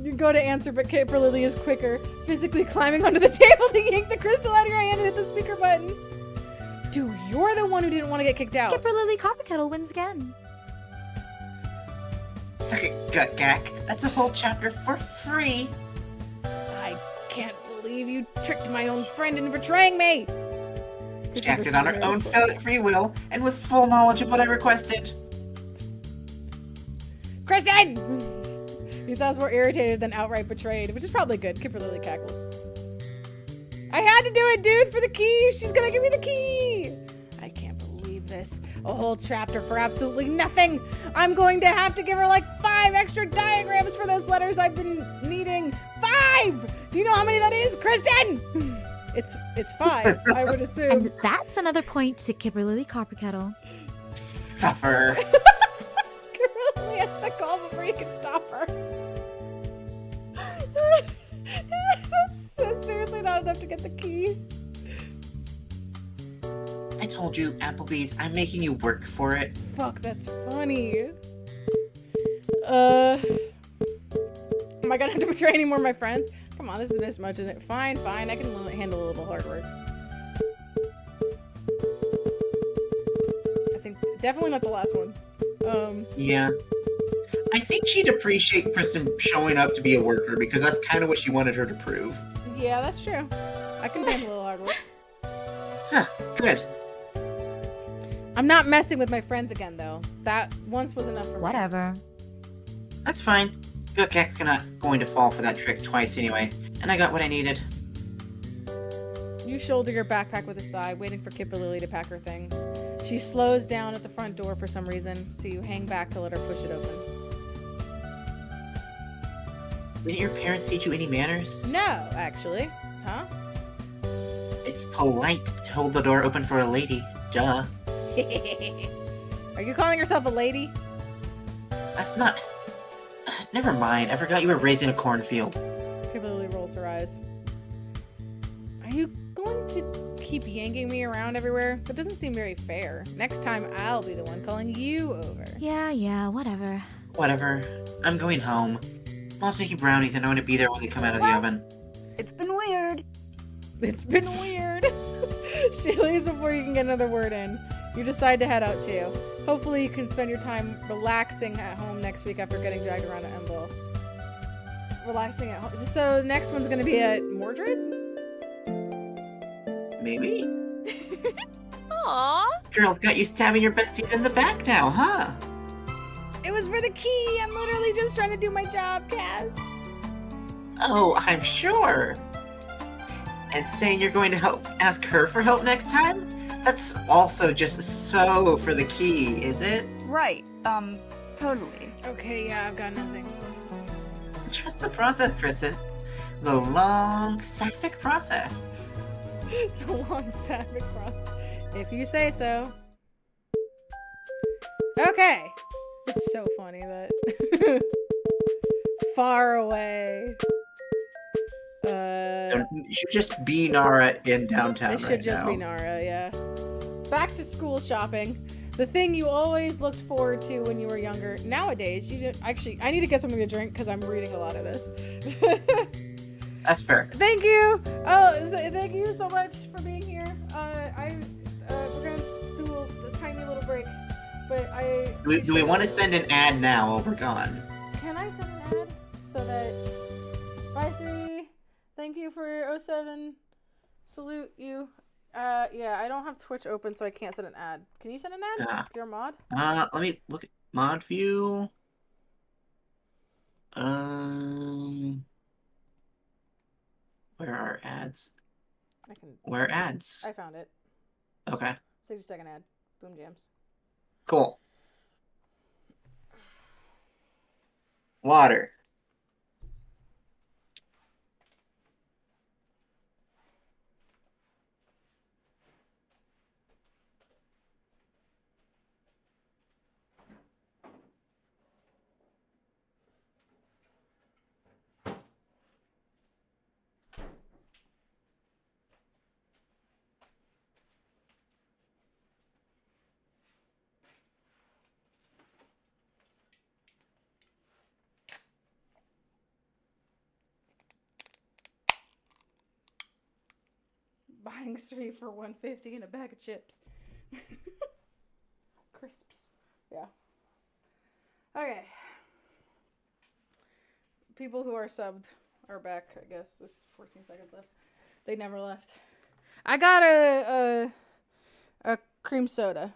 You go to answer, but Kipper-Lily is quicker, physically climbing onto the table to yank the crystal out of your hand and hit the speaker button. Dude, you're the one who didn't want to get kicked out. Kipper-Lily Copperkettle wins again. Suck it, Gut Gak. That's a whole chapter for free. I can't believe you tricked my own friend into betraying me. She acted on her own free will and with full knowledge of what I requested. Kristen! He sounds more irritated than outright betrayed, which is probably good. Kipper-Lily cackles. I had to do it, dude, for the key. She's gonna give me the key. I can't believe this. A whole chapter for absolutely nothing. I'm going to have to give her like 5 extra diagrams for those letters I've been needing. 5! Do you know how many that is, Kristen? It's 5, I would assume. And that's another point to Kipper-Lily Copperkettle. Suffer. Kipper-Lily has to call before you can stop her. That's seriously not enough to get the key. I told told you, Applebee's, I'm making you work for it. Fuck, that's funny. Am I gonna have to betray any more of my friends? Come on, this is a bit much, isn't it? Fine, I can handle a little hard work. I think definitely not the last one. Yeah. I think she'd appreciate Kristen showing up to be a worker because that's kind of what she wanted her to prove. Yeah, that's true. I can handle a little hard work. Huh, good. I'm not messing with my friends again, though. That once was enough for me. Whatever. That's fine. Good Cat's not going to fall for that trick twice anyway, and I got what I needed. You shoulder your backpack with a sigh, waiting for Kipper Lily to pack her things. She slows down at the front door for some reason, so you hang back to let her push it open. Didn't your parents teach you any manners? No, actually. Huh? It's polite to hold the door open for a lady. Duh. Are you calling yourself a lady? That's not... Never mind, I forgot you were raised in a cornfield. Kipper Lily rolls her eyes. Are you going to keep yanking me around everywhere? That doesn't seem very fair. Next time, I'll be the one calling you over. Yeah, whatever. Whatever. I'm going home. Mom's making brownies and I want to be there when they come out of the oven. It's been weird. It's been weird. She leaves before you can get another word in. You decide to head out too. Hopefully you can spend your time relaxing at home next week after getting dragged around at Emville. Relaxing at home. So the next one's going to be at Mordred? Maybe? Aww. Girls got you stabbing your besties in the back now, huh? It was for the key. I'm literally just trying to do my job, Cass. Oh, I'm sure. And saying you're going to ask her for help next time? That's also just so for the key, is it? Right. Totally. Okay, yeah, I've got nothing. Trust the process, Kristen. The long, sapphic process. The long sapphic process. If you say so. Okay. It's so funny that far away. So you should just be Nara in downtown It right should just now. be Nara, yeah. Back to school shopping. The thing you always looked forward to when you were younger. Nowadays, you don't. Actually, I need to get something to drink because I'm reading a lot of this. That's fair. Thank you. Oh, thank you so much for being here. We're gonna do a tiny little break, but Do we want to send an ad now while we're gone? Can I send an ad so that? Bye, Siri. Thank you for 07. Salute you. Yeah, I don't have Twitch open, so I can't send an ad. Can you send an ad? Yeah. You're a mod. Let me look at mod view. Where are ads? Where are ads? I found it. Okay. 60-second ad. Boom jams. Cool. Water. Buying 3 for $1.50 and a bag of chips. Crisps. Yeah. Okay. People who are subbed are back, I guess. There's 14 seconds left. They never left. I got a cream soda.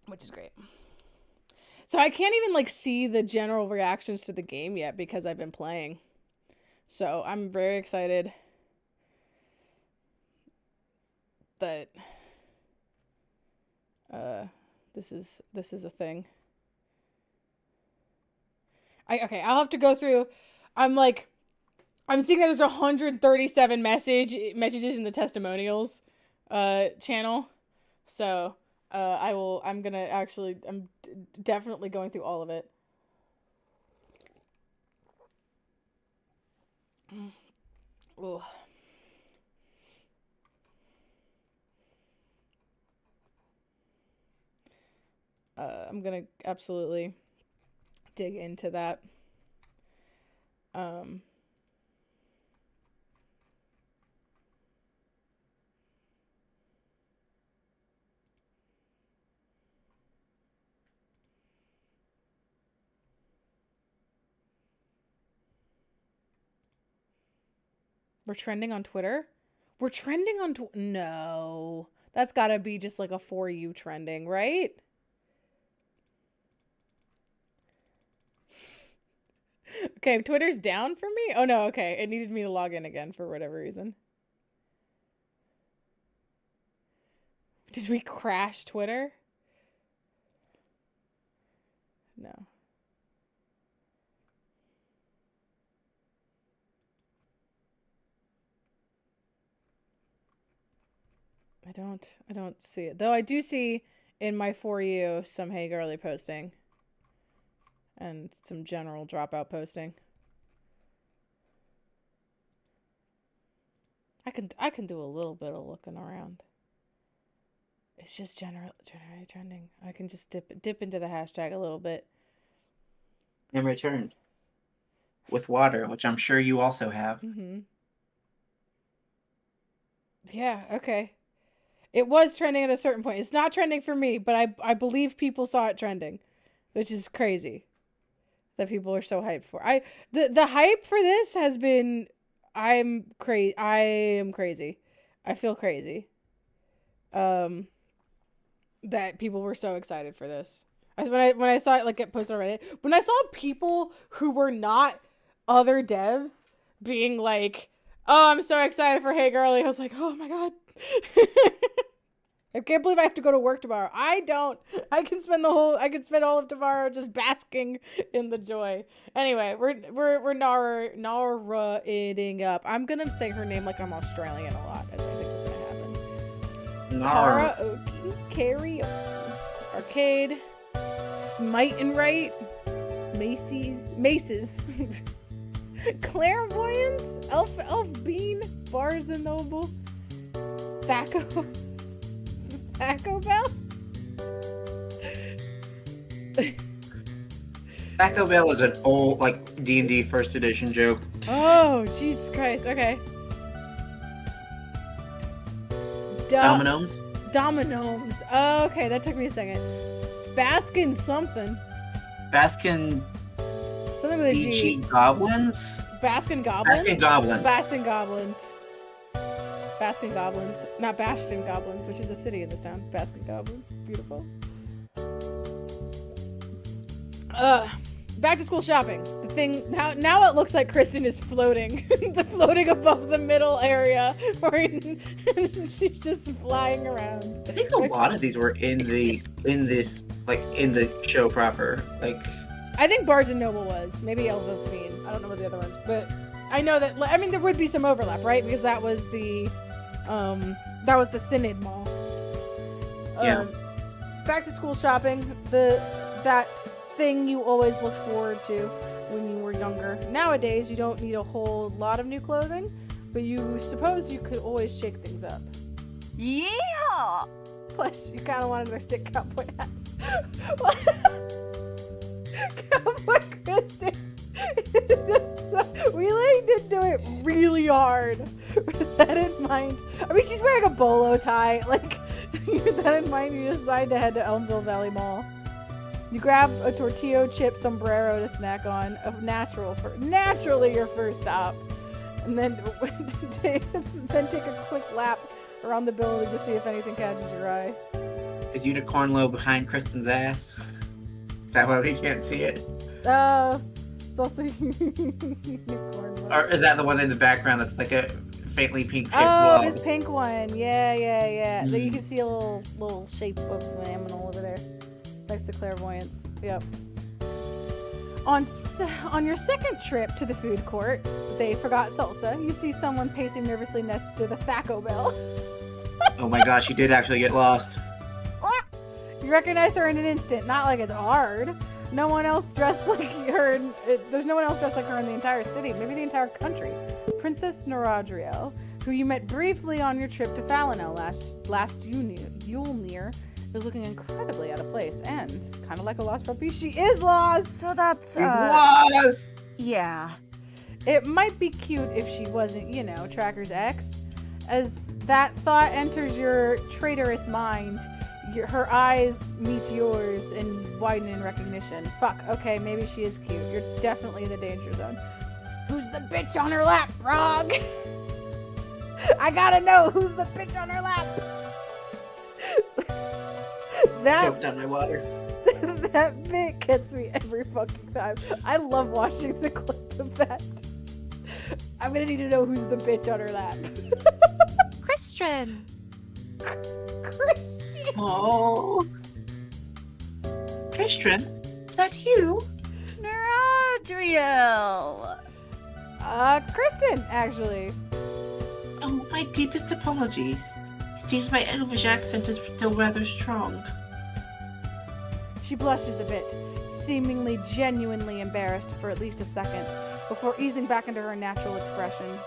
Which is great. So I can't even see the general reactions to the game yet because I've been playing. So I'm very excited that this is a thing. I'll have to go through. I'm seeing that there's 137 messages in the testimonials channel. So I'm definitely going through all of it. Ooh. I'm gonna absolutely dig into that. We're trending on Twitter? We're trending on No. That's gotta be just like a For You trending, right? Okay, Twitter's down for me? Oh no, okay. It needed me to log in again for whatever reason. Did we crash Twitter? No. I don't see it. Though I do see in my For You some Hey Girlie posting. And some general dropout posting. I can do a little bit of looking around. It's just generally trending. I can just dip into the hashtag a little bit. And returned. With water, which I'm sure you also have. Mm-hmm. Yeah, okay. It was trending at a certain point. It's not trending for me, but I believe people saw it trending, which is crazy that people are so hyped for. The hype for this has been I am crazy. I feel crazy. That people were so excited for this. When I saw it like get posted on Reddit, when I saw people who were not other devs being like, "Oh, I'm so excited for Hey Girlie," I was like, "Oh my god." I can't believe I have to go to work tomorrow. I don't. I can spend all of tomorrow just basking in the joy. Anyway, we're Nara-ing up. I'm gonna say her name like I'm Australian a lot, as I think is gonna happen. Nara. Karaoke, karaoke, arcade, smite and right, maces, clairvoyance, elf bean, Barnes and Noble, Thaco Bell? Taco Bell is an old, like, D&D first edition joke. Oh, Jesus Christ. Okay. Dominoes. Dominoes. Oh, okay, that took me a second. Baskin something. Baskin Something with a G. Beachy Goblins? Baskin Goblins? Baskin Goblins. Bastin Goblins. Baskin Goblins. Not Bastion Goblins, which is a city in this town. Baskin Goblins. Beautiful. Back to school shopping. The thing now it looks like Kristen is floating. Floating above the middle area. She's just flying around. I think a lot of these were in the show proper. Like, I think Barnes and Noble was. Maybe Elva Queen. I don't know what the other ones, but I know that. I mean, there would be some overlap, right? Because that was the Synod Mall. Yeah. Back to school shopping. That thing you always looked forward to when you were younger. Nowadays, you don't need a whole lot of new clothing, but you suppose you could always shake things up. Yeehaw! Plus, you kind of wanted to stick cowboy hat. Cowboy Kristen. We did do it really hard with that in mind. I mean, she's wearing a bolo tie. Like, with that in mind, you decide to head to Elmville Valley Mall. You grab a tortilla chip sombrero to snack on, naturally your first stop, and then take a quick lap around the building to see if anything catches your eye. is Unicorn Low behind Kristen's ass? Is that why we can't see it? It's also unicorn. Or is that the one in the background that's like a faintly pink shaped Oh, wall? this pink one. Yeah. Mm. There you can see a little shape of an aminal over there. Next to clairvoyance. Yep. On your second trip to the food court, they forgot salsa. You see someone pacing nervously next to the Thaco Bell. Oh my gosh, she did actually get lost. You recognize her in an instant. Not like it's hard. No one else dressed like her. There's no one else dressed like her in the entire city. Maybe the entire country. Princess Naradriel, who you met briefly on your trip to Falinel last Yulnir, is looking incredibly out of place and, kind of like a lost puppy, she is lost! So that's, He's lost! yeah. It might be cute if she wasn't, you know, Tracker's ex. As that thought enters your traitorous mind, her eyes meet yours and widen in recognition. Fuck, okay, maybe she is cute. You're definitely in the danger zone. Who's the bitch on her lap, Frog? I gotta know who's the bitch on her lap. Choked on my water. That bit gets me every fucking time. I love watching the clip of that. I'm gonna need to know who's the bitch on her lap. Christian! Christian! Oh. Christian, is that you? Nerodriel! Kristen, actually. Oh, my deepest apologies. It seems my elvish accent is still rather strong. She blushes a bit, seemingly genuinely embarrassed for at least a second, before easing back into her natural expression.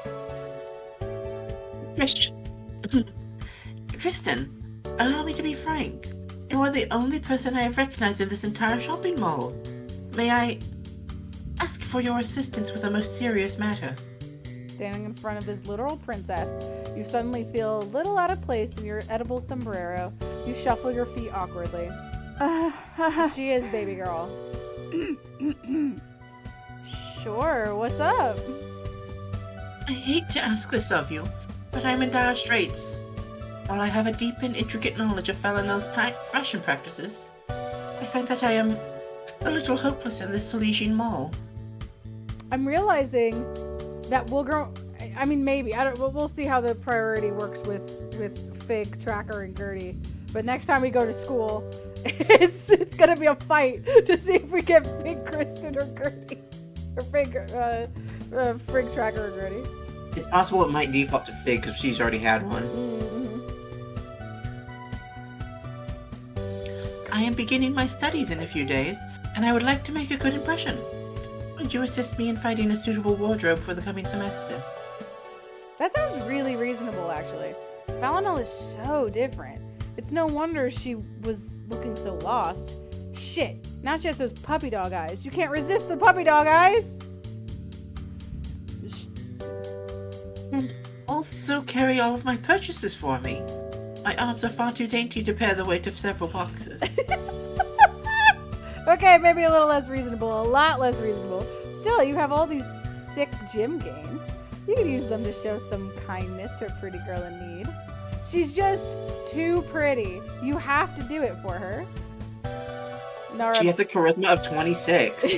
Kristen, allow me to be frank. You are the only person I have recognized in this entire shopping mall. May I ask for your assistance with a most serious matter? Standing in front of this literal princess, you suddenly feel a little out of place in your edible sombrero. You shuffle your feet awkwardly. She is baby girl. Sure, what's up? I hate to ask this of you, but I'm in dire straits. While I have a deep and intricate knowledge of Falinel's fashion practices, I find that I am a little hopeless in this Silesian mall. I'm realizing that we'll grow. I mean, maybe I don't. We'll see how the priority works with Fig, Tracker, and Girlie. But next time we go to school, it's gonna be a fight to see if we get Fig, Kristen, or Girlie, or Fig, Frig, Tracker, or Girlie. It's possible it might default to Fig because she's already had one. Mm-hmm. I am beginning my studies in a few days, and I would like to make a good impression. Would you assist me in finding a suitable wardrobe for the coming semester? That sounds really reasonable, actually. Falinel is so different. It's no wonder she was looking so lost. Shit, now she has those puppy dog eyes. You can't resist the puppy dog eyes! Also carry all of my purchases for me. My arms are far too dainty to bear the weight of several boxes. Okay, maybe a little less reasonable, a lot less reasonable. Still, you have all these sick gym gains. You could use them to show some kindness to a pretty girl in need. She's just too pretty. You have to do it for her. Nora, She has a charisma of 26.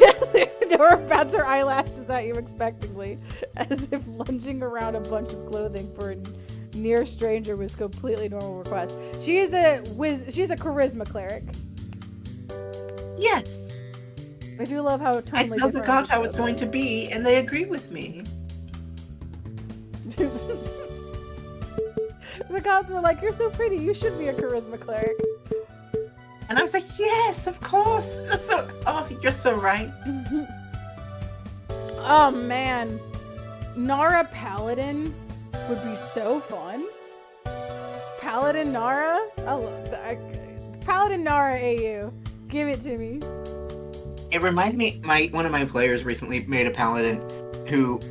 Nora bats her eyelashes at you expectantly, as if lunging around a bunch of clothing for a near stranger was completely normal request. She's a charisma cleric. Yes. I do love how I totally told the different god each how it's other. going to be, and they agree with me. The gods were like, "You're so pretty. You should be a charisma cleric." And I was like, yes, of course. You're so right. Oh man, Nara Paladin would be so fun. Paladin Nara, I love that. Paladin Nara AU, give it to me. It reminds me, one of my players recently made a paladin who,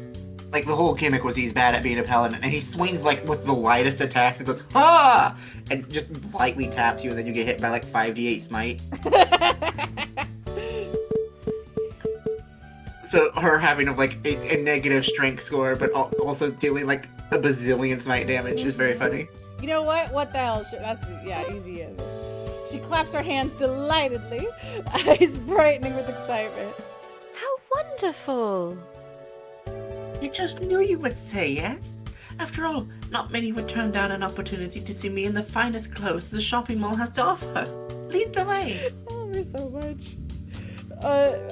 like, the whole gimmick was he's bad at being a paladin, and he swings, like, with the lightest attacks and goes, ha! And just lightly taps you, and then you get hit by, like, 5d8 smite. So her having, like, a negative strength score, but also dealing, like, a bazillion smite damage is very funny. You know what? What the hell? That's, yeah, easy. She claps her hands delightedly, eyes brightening with excitement. How wonderful! I just knew you would say yes. After all, not many would turn down an opportunity to see me in the finest clothes the shopping mall has to offer. Lead the way. I love her so much.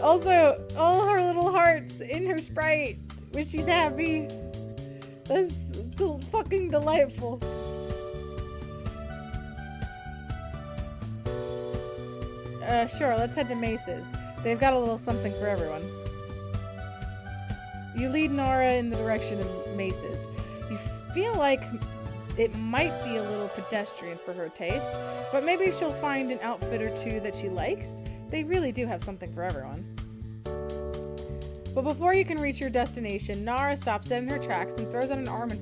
Also, all her little hearts in her sprite when she's happy. That's fucking delightful. Sure, let's head to Mace's. They've got a little something for everyone. You lead Nora in the direction of Mace's. You feel like It might be a little pedestrian for her taste, but maybe she'll find an outfit or two that she likes. They really do have something for everyone. But before you can reach your destination, Nara stops dead in her tracks and throws out an arm in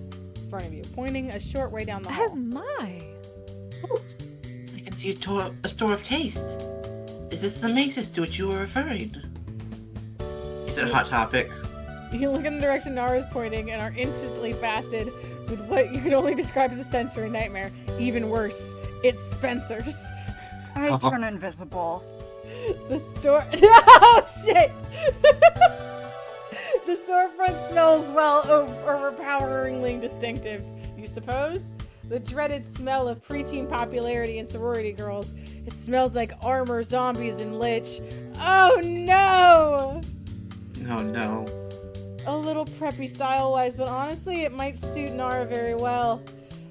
front of you, pointing a short way down the hall. Oh my. I can see a store of taste. Is this the Macy's to which you were referring? Is it a hot topic? You look in the direction Nara is pointing and are instantly fasted with what you can only describe as a sensory nightmare. Even worse, it's Spencer's. I turn invisible. The store. No, shit! The storefront smells, well, overpoweringly distinctive, you suppose? The dreaded smell of preteen popularity and sorority girls. It smells like armor, zombies, and lich. Oh no! Oh no. A little preppy style-wise, but honestly, it might suit Nara very well.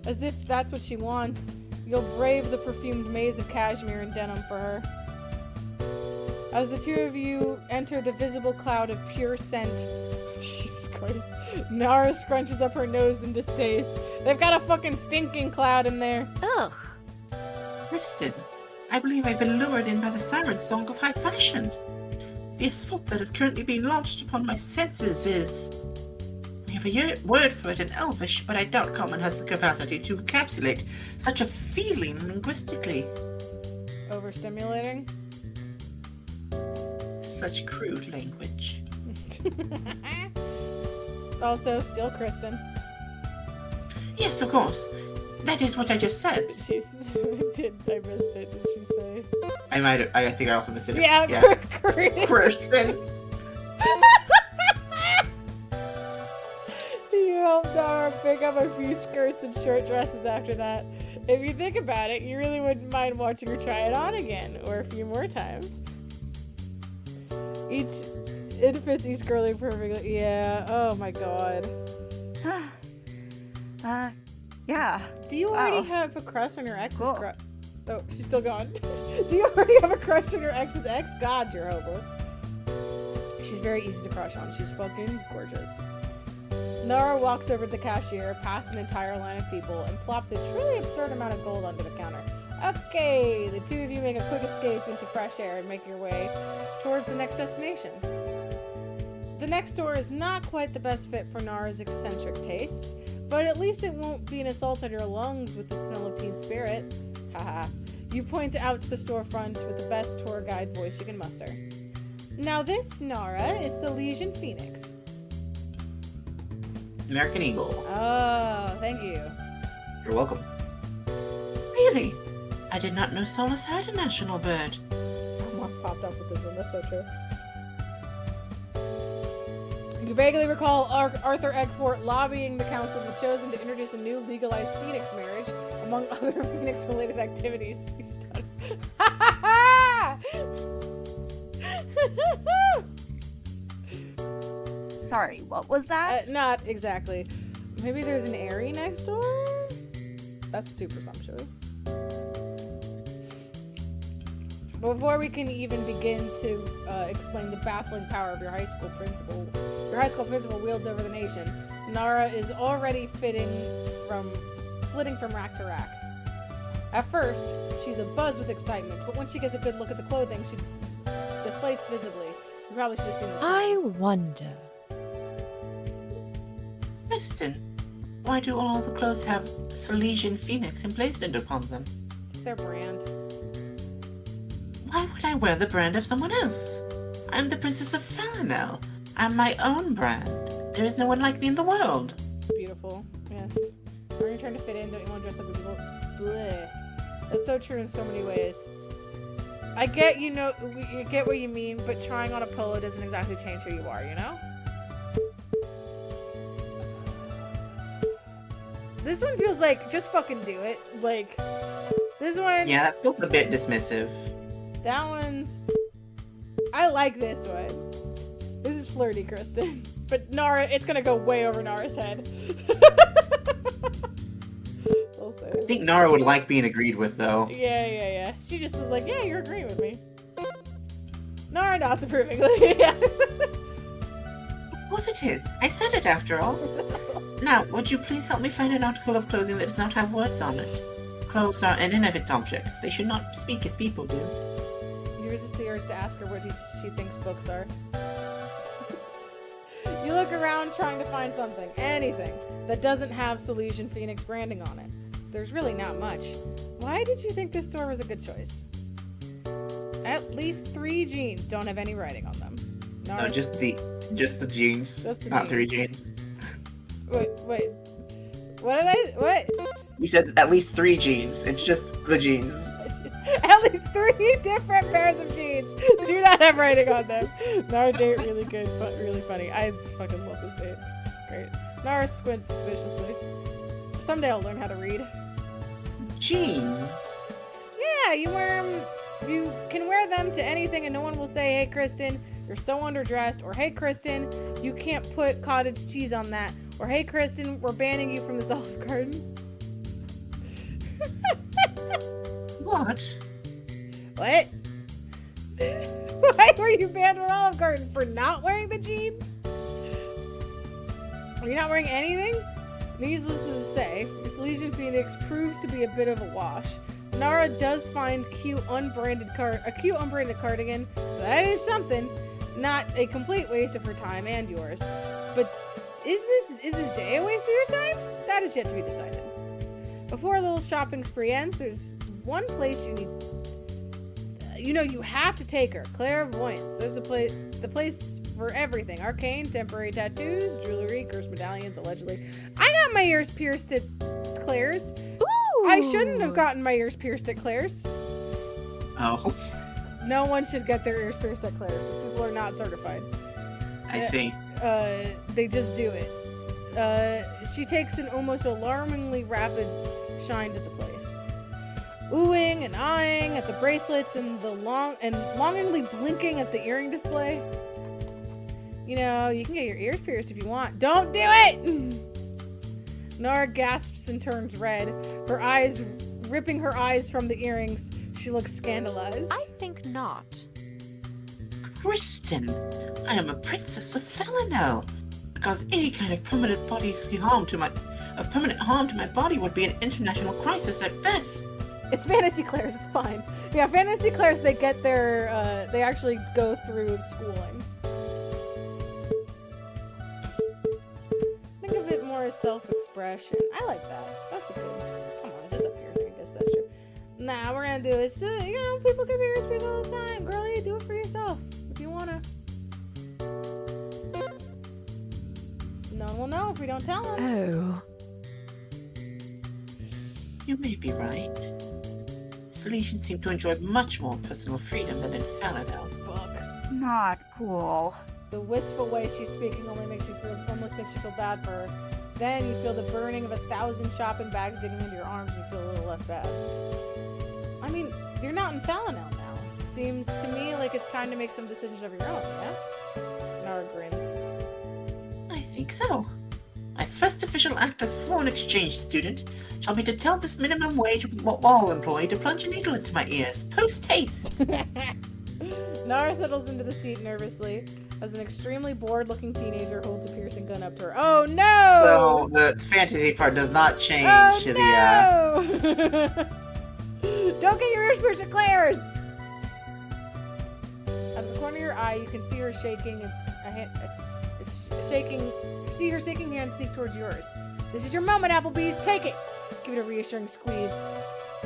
As if that's what she wants. You'll brave the perfumed maze of cashmere and denim for her. As the two of you enter the visible cloud of pure scent, Jesus Christ, Nara scrunches up her nose in distaste. They've got a fucking stinking cloud in there. Ugh. Kristen, I believe I've been lured in by the siren song of high fashion. The assault that is currently being launched upon my senses is... We have a word for it in Elvish, but I doubt Common has the capacity to encapsulate such a feeling linguistically. Overstimulating? Such crude language. Also, still Kristen. Yes, of course. That is what I just said. I missed it, did she say? I think I also missed it. Yeah. Kristen. You helped Nara pick up a few skirts and short dresses after that. If you think about it, you really wouldn't mind watching her try it on again, or a few more times. It fits each girlie perfectly. Yeah, oh my god. Yeah. Do you already have a crush on your ex's crush? Oh, she's still gone. Do you already have a crush on your ex's ex? God, you're hopeless. She's very easy to crush on. She's fucking gorgeous. Nara walks over to the cashier, past an entire line of people, and plops a truly absurd amount of gold onto the counter. Okay, the two of you make a quick escape into fresh air and make your way towards the next destination. The next store is not quite the best fit for Nara's eccentric tastes, but at least it won't be an assault on your lungs with the smell of teen spirit. Haha. You point out to the storefront with the best tour guide voice you can muster. Now this, Nara, is Silesian Phoenix. American Eagle. Oh, thank you. You're welcome. Really? I did not know Solus had a national bird. Almost popped up with this one, that's so true. You vaguely recall Arthur Eggfort lobbying the Council of the Chosen to introduce a new legalized Phoenix marriage, among other Phoenix-related activities. You stutter. Sorry, what was that? Not exactly. Maybe there's an Aerie next door? That's too presumptuous. Before we can even begin to explain the baffling power of your high school principal wields over the nation, Nara is already flitting from rack to rack. At first, she's abuzz with excitement, but once she gets a good look at the clothing, she deflates visibly. You probably should have seen this. I wonder. Kristen, why do all the clothes have Silesian Phoenix emblazoned upon them? It's their brand. Why would I wear the brand of someone else? I'm the Princess of Falinel. I'm my own brand. There is no one like me in the world. Beautiful. Yes. Are you trying to fit in? Don't you want to dress up with people? Bleh. That's so true in so many ways. I get, you get what you mean, but trying on a polo doesn't exactly change who you are, you know? This one feels like, just fucking do it. Like, this one... Yeah, that feels a bit dismissive. That one's... I like this one. This is flirty, Kristen. But Nara, it's gonna go way over Nara's head. We'll see. I think Nara would like being agreed with, though. Yeah. She just was like, yeah, you're agreeing with me. Nara nods approvingly. Yeah. What it is. I said it after all. Now, would you please help me find an article of clothing that does not have words on it? Clothes are inanimate objects. They should not speak as people do. You resist the urge to ask her what she thinks books are. You look around trying to find something, anything, that doesn't have Salesian Phoenix branding on it. There's really not much. Why did you think this store was a good choice? At least 3 jeans don't have any writing on them. No, just the jeans. Just the not jeans. 3 jeans. Wait. What? You said at least 3 jeans. It's just the jeans. At least 3 different pairs of jeans do not have writing on them. Nara date really good, but really funny. I fucking love this date. It's great. Nara squints suspiciously. Someday I'll learn how to read. Jeans? Yeah, you wear them. You can wear them to anything and no one will say, hey Kristen, you're so underdressed, or hey Kristen, you can't put cottage cheese on that, or hey Kristen, we're banning you from this Olive Garden. What? What? Why were you banned from Olive Garden? For not wearing the jeans? Are you not wearing anything? Needless to say, Salesian Phoenix proves to be a bit of a wash. Nara does find a cute unbranded cardigan, so that is something. Not a complete waste of her time and yours. But is this day a waste of your time? That is yet to be decided. Before a little shopping spree ends, there's one place you need. You have to take her. Clairvoyance. There's the place for everything. Arcane, temporary tattoos, jewelry, cursed medallions, allegedly. I got my ears pierced at Claire's. Ooh. I shouldn't have gotten my ears pierced at Claire's. Oh, No one should get their ears pierced at Claire's. People are not certified. I see. They just do it. She takes an almost alarmingly rapid shine to the place. Oohing and eyeing at the bracelets and longingly blinking at the earring display. You can get your ears pierced if you want. Don't do it! Nara gasps and turns red, her eyes ripping her eyes from the earrings. She looks scandalized. I think not. Kristen, I am a princess of Felonel. Because any kind of permanent harm to my body would be an international crisis at best. It's Fantasy Claire's, it's fine. Yeah, Fantasy Claire's, they get their, they actually go through schooling. Think of it more as self-expression. I like that. That's a good. Come on, just up here, so I guess that's true. Nah, we're gonna do is, people get their ears pierced all the time. Girlie, do it for yourself if you wanna. No one will know if we don't tell them. Oh. You may be right. Salesians seem to enjoy much more personal freedom than in Felonel. Fuck. Not cool. The wistful way she's speaking almost makes you feel bad for her. Then you feel the burning of 1,000 shopping bags digging into your arms and you feel a little less bad. I mean, you're not in Felonel now. Seems to me like it's time to make some decisions of your own, yeah? Nara grins. I think so. My first official act as foreign exchange student shall be to tell this minimum wage wall employee to plunge a needle into my ears, post-haste. Nara settles into the seat nervously as an extremely bored-looking teenager holds a piercing gun up to her. Oh no! So the fantasy part does not change Oh the no! Don't get your ears pierced at Claire's! Out of the corner of your eye, you can see her shaking. See her shaking hand sneak towards yours. This is your moment, Applebee's. Take it. Give it a reassuring squeeze.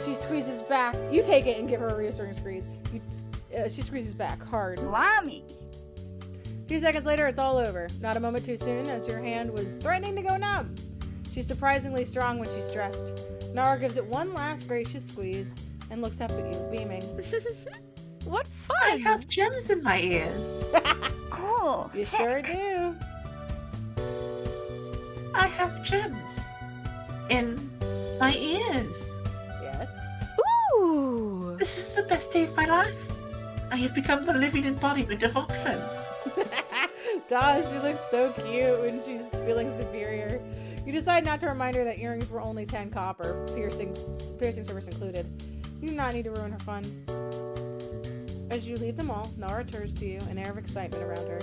She squeezes back. You take it and give her a reassuring squeeze. She squeezes back hard. Blimey. A few seconds later, it's all over. Not a moment too soon, as your hand was threatening to go numb. She's surprisingly strong when she's stressed. Nara gives it one last gracious squeeze and looks up at you, beaming. What I fun! have gems in my ears. Cool. You Sick. sure do. I have gems in my ears. Yes. Ooh! This is the best day of my life. I have become the living embodiment of opulence. Daz, she looks so cute when she's feeling superior. You decide not to remind her that earrings were only 10 copper, piercing service included. You do not need to ruin her fun. As you leave them all, Nara turns to you, an air of excitement around her.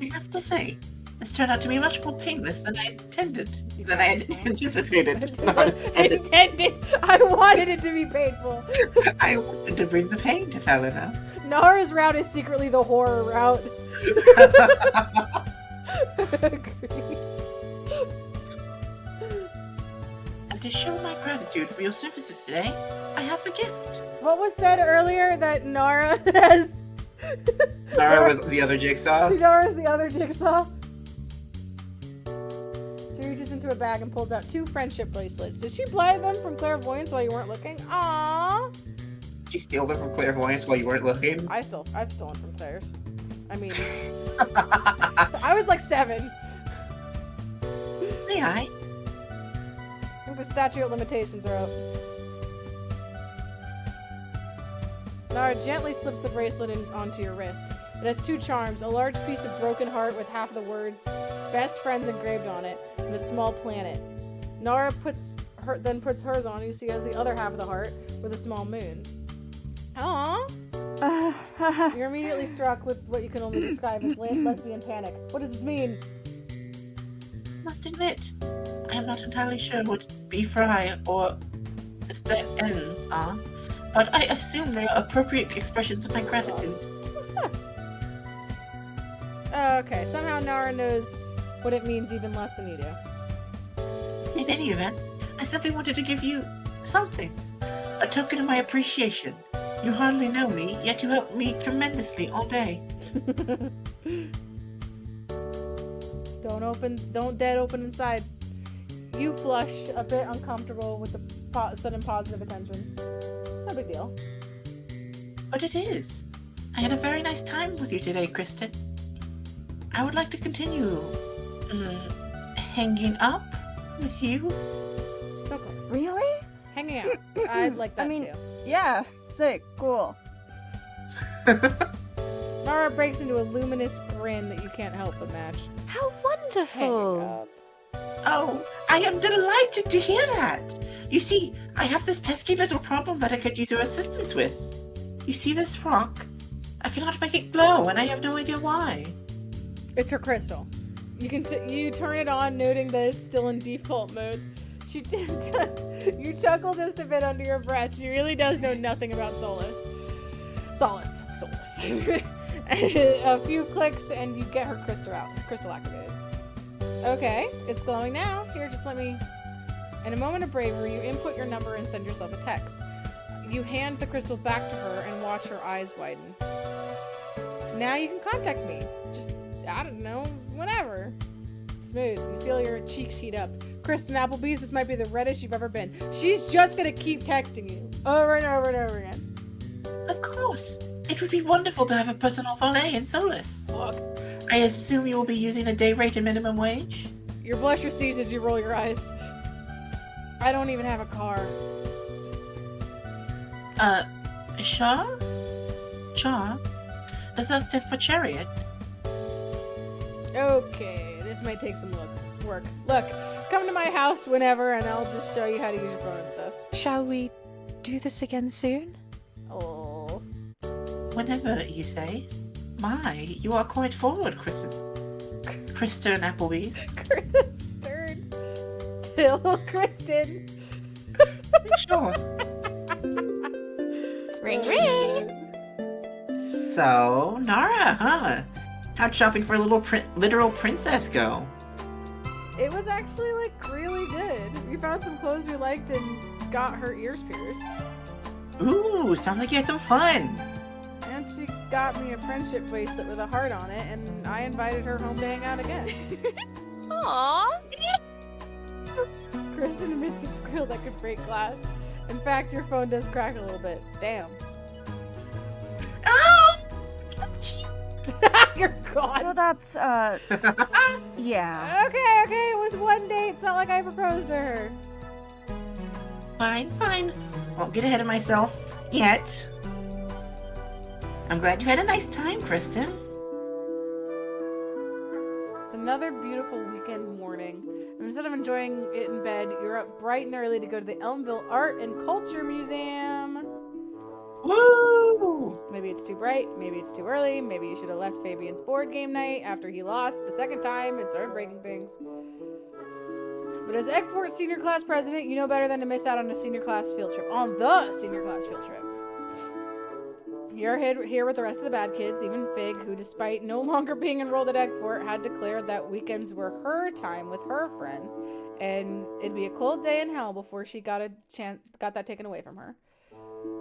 I have to say, this turned out to be much more painless than I intended. You Than I had thought so? anticipated. Not intended. Intended. I wanted it to be painful. I wanted to bring the pain to Felina. Nara's route is secretly the horror route. Agreed. And to show my gratitude for your services today, I have a gift. What was said earlier that Nara has? Nara was the other jigsaw. Nara's the other jigsaw. She reaches into a bag and pulls out 2 friendship bracelets. Did she buy them from clairvoyance while you weren't looking? Aww. Did you steal them from clairvoyance while you weren't looking? I've stolen from Claire's. I mean, I was like 7. May I? I think the statute of limitations are up. Nara gently slips the bracelet onto your wrist. It has 2 charms, a large piece of broken heart with half the words best friends engraved on it, and a small planet. Nara then puts hers on, and you see it has the other half of the heart with a small moon. Aww. You're immediately struck with what you can only describe as lesbian panic. What does this mean? Must admit, I am not entirely sure what B-Fry or the ends are, but I assume they are appropriate expressions of my gratitude. Okay, somehow Nara knows what it means even less than you do. In any event, I simply wanted to give you something. A token of my appreciation. You hardly know me, yet you helped me tremendously all day. Don't dead open inside. You flush, a bit uncomfortable with the sudden positive attention. No big deal. But it is. I had a very nice time with you today, Kristen. I would like to continue hanging up with you. So close. Really? Hanging out. I'd like that too. Yeah. Sick. Cool. Nara breaks into a luminous grin that you can't help but match. How Hang wonderful! up. Oh, I am delighted to hear that. You see, I have this pesky little problem that I could use your assistance with. You see this rock? I cannot make it glow, and I have no idea why. It's her crystal. You can you turn it on, noting that it's still in default mode. You chuckle just a bit under your breath. She really does know nothing about Solace. Solace. A few clicks and you get her crystal activated. Okay, it's glowing now. Here, just let me... In a moment of bravery, you input your number and send yourself a text. You hand the crystal back to her and watch her eyes widen. Now you can contact me. Just, I don't know, whenever. Smooth. You feel your cheeks heat up. Kristen Applebee's, this might be the reddest you've ever been. She's just gonna keep texting you over and over and over again. Of course. It would be wonderful to have a personal valet in Solace. Look, I assume you will be using a day rate and minimum wage? your blusher sees as you roll your eyes. I don't even have a car. Shaw? Does that stand for chariot? Okay, this might take some work. Look, come to my house whenever and I'll just show you how to use your phone and stuff. Shall we do this again soon? Oh. Whenever you say. My, you are quite forward, Kristen Applebee's. Kristen. Still Kristen. Sure. Ring ring! So, Nara, huh? How'd shopping for a literal princess go? It was actually like really good. We found some clothes we liked and got her ears pierced. Ooh, sounds like you had some fun. And she got me a friendship bracelet with a heart on it, and I invited her home to hang out again. Aww! Kristen emits a squeal that could break glass. In fact, your phone does crack a little bit. Damn. Oh, so cute. You're gone. So that's, yeah. Okay, it was one date. It's not like I proposed to her. Fine. Won't get ahead of myself yet. I'm glad you had a nice time, Kristen. It's another beautiful weekend morning. And instead of enjoying it in bed, you're up bright and early to go to the Elmville Art and Culture Museum. Woo! Maybe it's too bright, maybe it's too early, maybe you should have left Fabian's board game night after he lost the second time and started breaking things. But as Eggfort senior class president, you know better than to miss out on a senior class field trip. On the senior class field trip. You're here with the rest of the bad kids, even Fig, who despite no longer being enrolled at Eggfort, had declared that weekends were her time with her friends, and it'd be a cold day in hell before she got that taken away from her.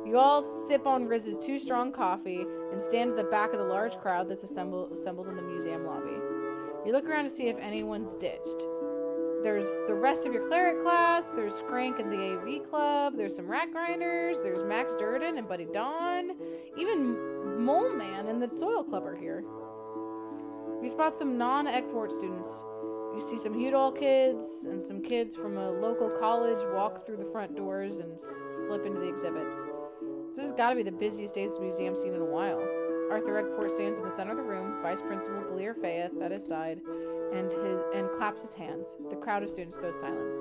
You all sip on Riz's too strong coffee and stand at the back of the large crowd that's assembled in the museum lobby. You look around to see if anyone's ditched. There's the rest of your cleric class, there's Crank and the AV club, there's some rat grinders, there's Max Durden and Buddy Dawn, even Mole Man and the Soil Club are here. You spot some non-Eggfort students. You see some Udall kids and some kids from a local college walk through the front doors and slip into the exhibits. This has got to be the busiest day this museum's seen in a while. Arthur Eggfort stands in the center of the room, Vice Principal Gleer Fayeth at his side, and claps his hands. The crowd of students goes silent.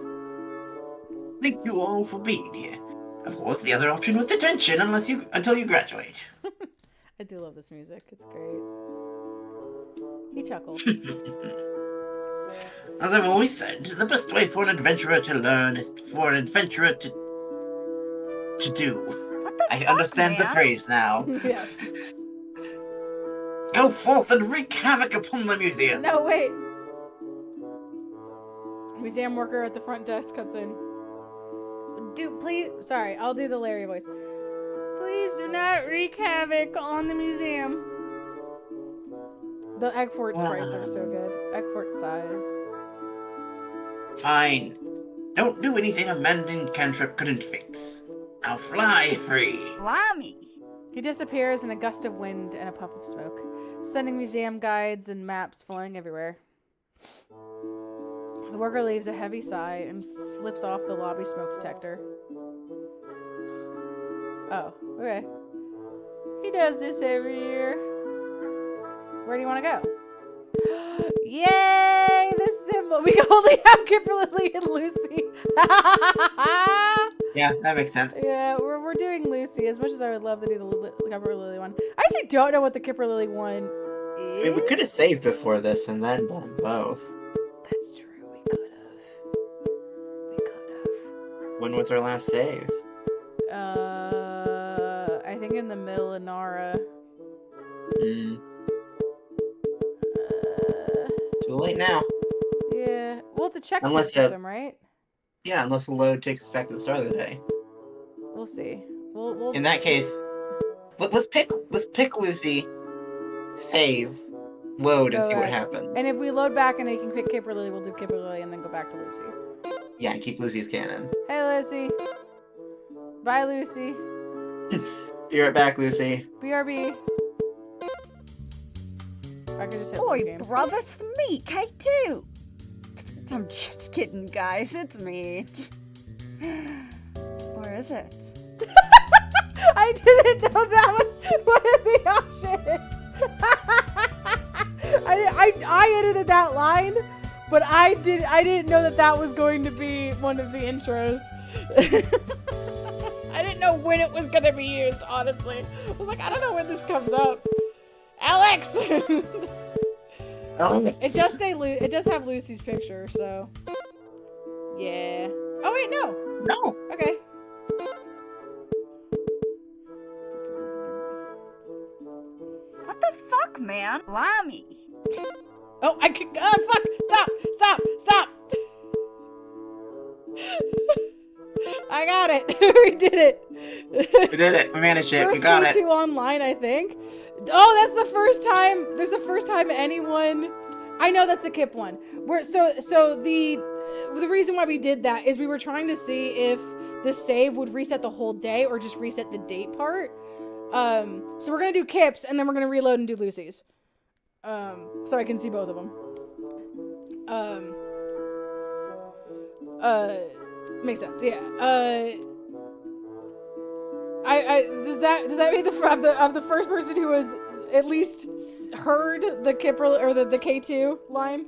Thank you all for being here. Of course, the other option was detention until you graduate. I do love this music. It's great. He chuckles. As I've always said, the best way for an adventurer to learn is for an adventurer to do. What the I fuck, understand the man? phrase now. Yeah. Go forth and wreak havoc upon the museum. No, wait. Museum worker at the front desk cuts in. Sorry, I'll do the Larry voice. Please do not wreak havoc on the museum. The Eggfort sprites are so good. Eggfort sighs. Fine. Don't do anything a mending cantrip couldn't fix. Now fly free. Blimey. He disappears in a gust of wind and a puff of smoke, sending museum guides and maps flying everywhere. The worker leaves a heavy sigh and flips off the lobby smoke detector. Oh, okay. He does this every year. Where do you want to go? Yay! The symbol! We can only have Kimberly and Lucy. Yeah, that makes sense. Yeah, we're doing Lucy as much as I would love to do the Kimberly one. I actually don't know what the Kimberly one is. I mean, we could have saved before this and then done both. That's true. We could have. When was our last save? I think in the Millenara. Too late now. Yeah. Well, it's a check Unless system, right? Yeah, unless the load takes us back to the start of the day. We'll see. We'll In that case, let's pick Lucy, save, load, and see what Alright. happens. And if we load back and you can pick Kimberly, we'll do Kimberly and then go back to Lucy. Yeah, and keep Lucy's canon. Hey, Lucy. Bye, Lucy. Be right back, Lucy. BRB. I could just hit Oi, the game. brother, it's me, K2. I'm just kidding, guys. It's me. Or is it? I didn't know that was one of the options. I edited that line, but I didn't know that was going to be one of the intros. I didn't know when it was going to be used, honestly. I was like, I don't know when this comes up. Alex! It does say it does have Lucy's picture, so yeah. Oh wait, no. No. Okay. What the fuck, man? Blimey. Oh, I can. Oh, fuck! Stop! I got it. We did it. We did it. We managed it. We got it. K2 online, I think. Oh, that's the first time. There's the first time anyone. I know that's a Kip one. The reason why we did that is we were trying to see if the save would reset the whole day or just reset the date part. So we're gonna do Kip's and then we're gonna reload and do Lucy's. So I can see both of them. Makes sense. Yeah. Does that mean the first person who was at least heard the Kipper or the K2 line?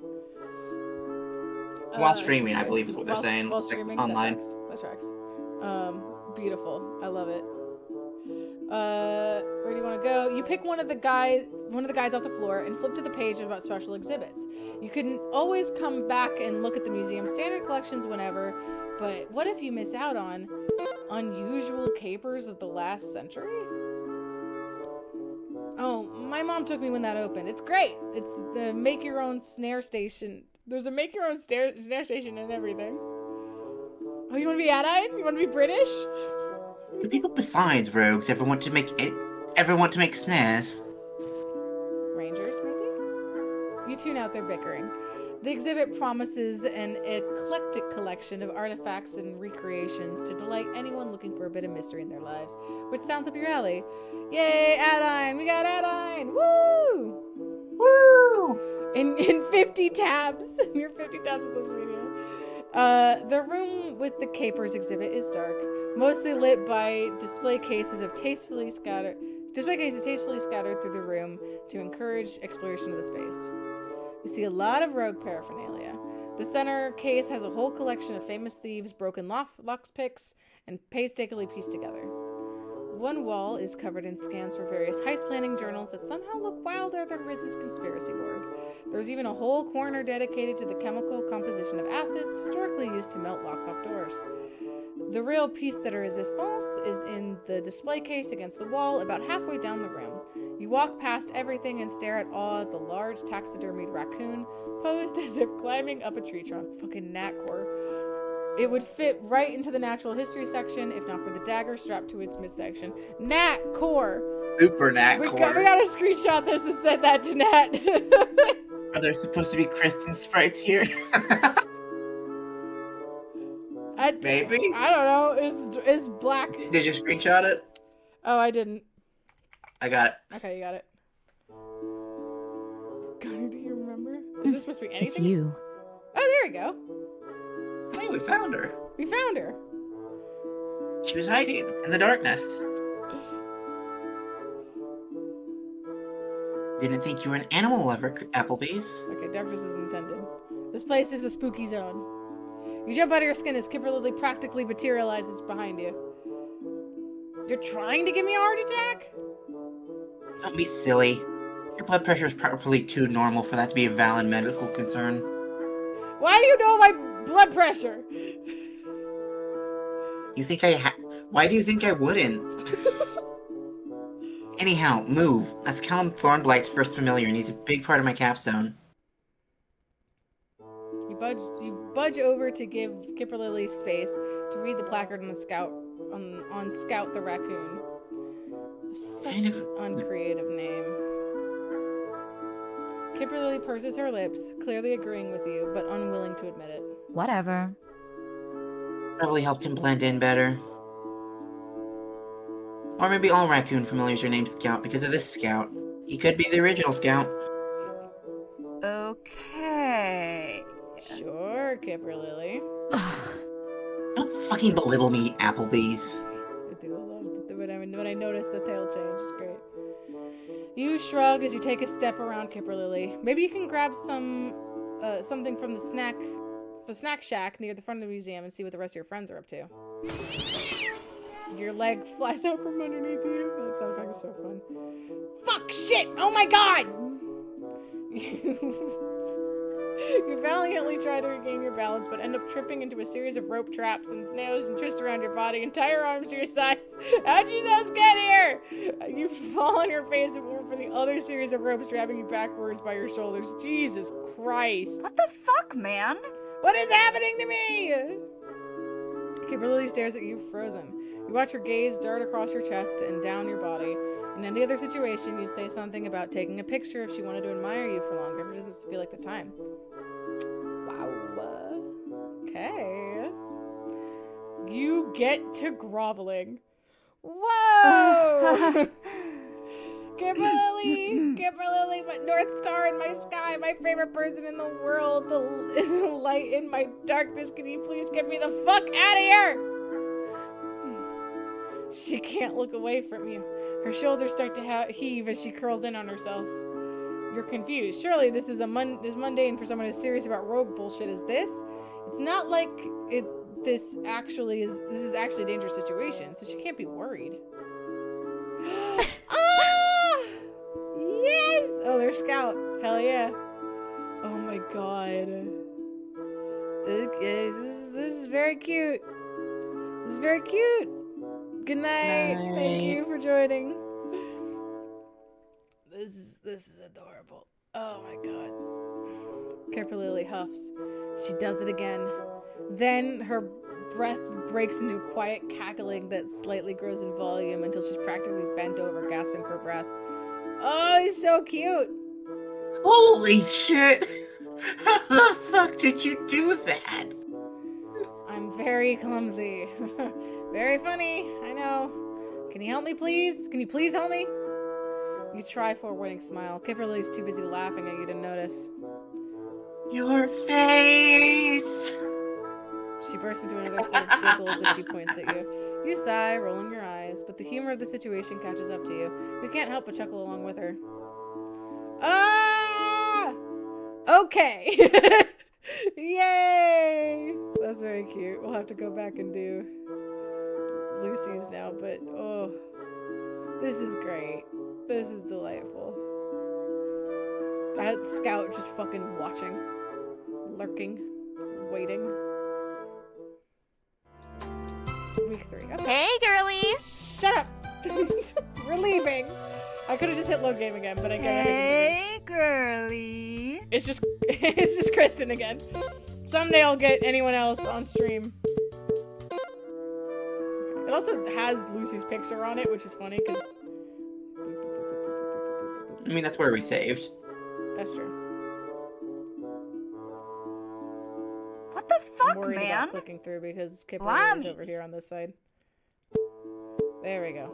While streaming, I believe is what they're saying. While Like, streaming, online. That tracks. Beautiful. I love it. Where do you want to go? You pick one of the guys off the floor and flip to the page about special exhibits. You can always come back and look at the museum's standard collections whenever, but what if you miss out on unusual capers of the last century? Oh, my mom took me when that opened. It's great. It's the make your own snare station. There's a make your own snare station and everything. Oh, you want to be Adine? You want to be British? Do people besides rogues ever want to make snares? Rangers, maybe? You tune out their bickering. The exhibit promises an eclectic collection of artifacts and recreations to delight anyone looking for a bit of mystery in their lives, which sounds up your alley. Yay, Adine! We got Adine! Woo! Woo! In 50 tabs. Your 50 tabs of social media. The room with the capers exhibit is dark, mostly lit by display cases tastefully scattered through the room to encourage exploration of the space. You see a lot of rogue paraphernalia. The center case has a whole collection of famous thieves' broken lockpicks and painstakingly pieced together. One wall is covered in scans for various heist planning journals that somehow look wilder than Riz's conspiracy board. There's even a whole corner dedicated to the chemical composition of acids historically used to melt locks off doors. The real piece de resistance is in the display case against the wall about halfway down the room. You walk past everything and stare at awe at the large taxidermied raccoon posed as if climbing up a tree trunk. Fucking Natcore. It would fit right into the natural history section if not for the dagger strapped to its midsection. Natcore! Super Natcore. We gotta screenshot this and send that to Nat. Are there supposed to be Kristen sprites here? Maybe? I don't know. Is black. Did you screenshot it? Oh, I didn't. I got it. Okay, you got it. God, do you remember? Is this supposed to be anything? It's you. Oh, there we go. Hey, we found her. We found her. She was hiding in the darkness. Didn't think you were an animal lover, Applebee's. Okay, darkness is intended. This place is a spooky zone. You jump out of your skin as Kimberly practically materializes behind you. You're trying to give me a heart attack? Don't be silly. Your blood pressure is probably too normal for that to be a valid medical concern. Why do you know my blood pressure? You think Why do you think I wouldn't? Anyhow, move. That's Callum Thornblight's first familiar, and he's a big part of my capstone. You budge over to give Kipper space to read the placard on the Scout on Scout the raccoon. Such an uncreative name. Kipper purses her lips, clearly agreeing with you, but unwilling to admit it. Whatever. Probably helped him blend in better. Or maybe all raccoon familiars are named Scout because of this Scout. He could be the original Scout. Okay. Sure, Kipper Lily. Don't fucking belittle me, Applebee's. I do love when I notice the tail change. It's great. You shrug as you take a step around Kipper Lily. Maybe you can grab something from the snack shack near the front of the museum and see what the rest of your friends are up to. Your leg flies out from underneath you. That sound effect is so fun. Fuck shit! Oh my god! You valiantly try to regain your balance, but end up tripping into a series of rope traps and snails and twist around your body and tie your arms to your sides. How'd you those get here? You fall on your face and warm for the other series of ropes grabbing you backwards by your shoulders. Jesus Christ. What the fuck, man? What is happening to me? Kimberly stares at you, frozen. You watch her gaze dart across your chest and down your body. In any other situation, you'd say something about taking a picture if she wanted to admire you for longer, but it doesn't feel like the time. Wow. Okay. You get to groveling. Whoa! Kimberly, my North Star in my sky, my favorite person in the world, the light in my darkness. Can you please get me the fuck out of here? She can't look away from you. Her shoulders start to heave as she curls in on herself. You're confused. Surely this is as mundane for someone as serious about rogue bullshit as this. It's not like this is actually a dangerous situation, so she can't be worried. Oh, they're Scout. Hell yeah. Oh my god. This is very cute. This is very cute. Good night. Thank you for joining. This is adorable. Oh my god. Kimberly huffs. She does it again. Then her breath breaks into a quiet cackling that slightly grows in volume until she's practically bent over, gasping for breath. Oh, he's so cute. Holy shit! How the fuck did you do that? I'm very clumsy. Very funny, I know. Can you help me, please? Can you please help me? You try for a winning smile. Kimberly's too busy laughing at you to notice. Your face! She bursts into another flood of giggles as she points at you. You sigh, rolling your eyes, but the humor of the situation catches up to you. You can't help but chuckle along with her. Ah! Okay! Yay! That's very cute. We'll have to go back and do Lucy's now, but oh, this is great. This is delightful. That Scout just fucking watching, lurking, waiting. Week 3. Okay. Hey, girly. Shut up! We're leaving! I could have just hit load game again, but I can't. Hey, girly. It's just Kristen again. Someday I'll get anyone else on stream. It also has Lucy's picture on it, which is funny because I mean, that's where we saved. that's true. What the I'm fuck, worried man? about clicking through because Kipper is Blimey. over here on this side. There we go.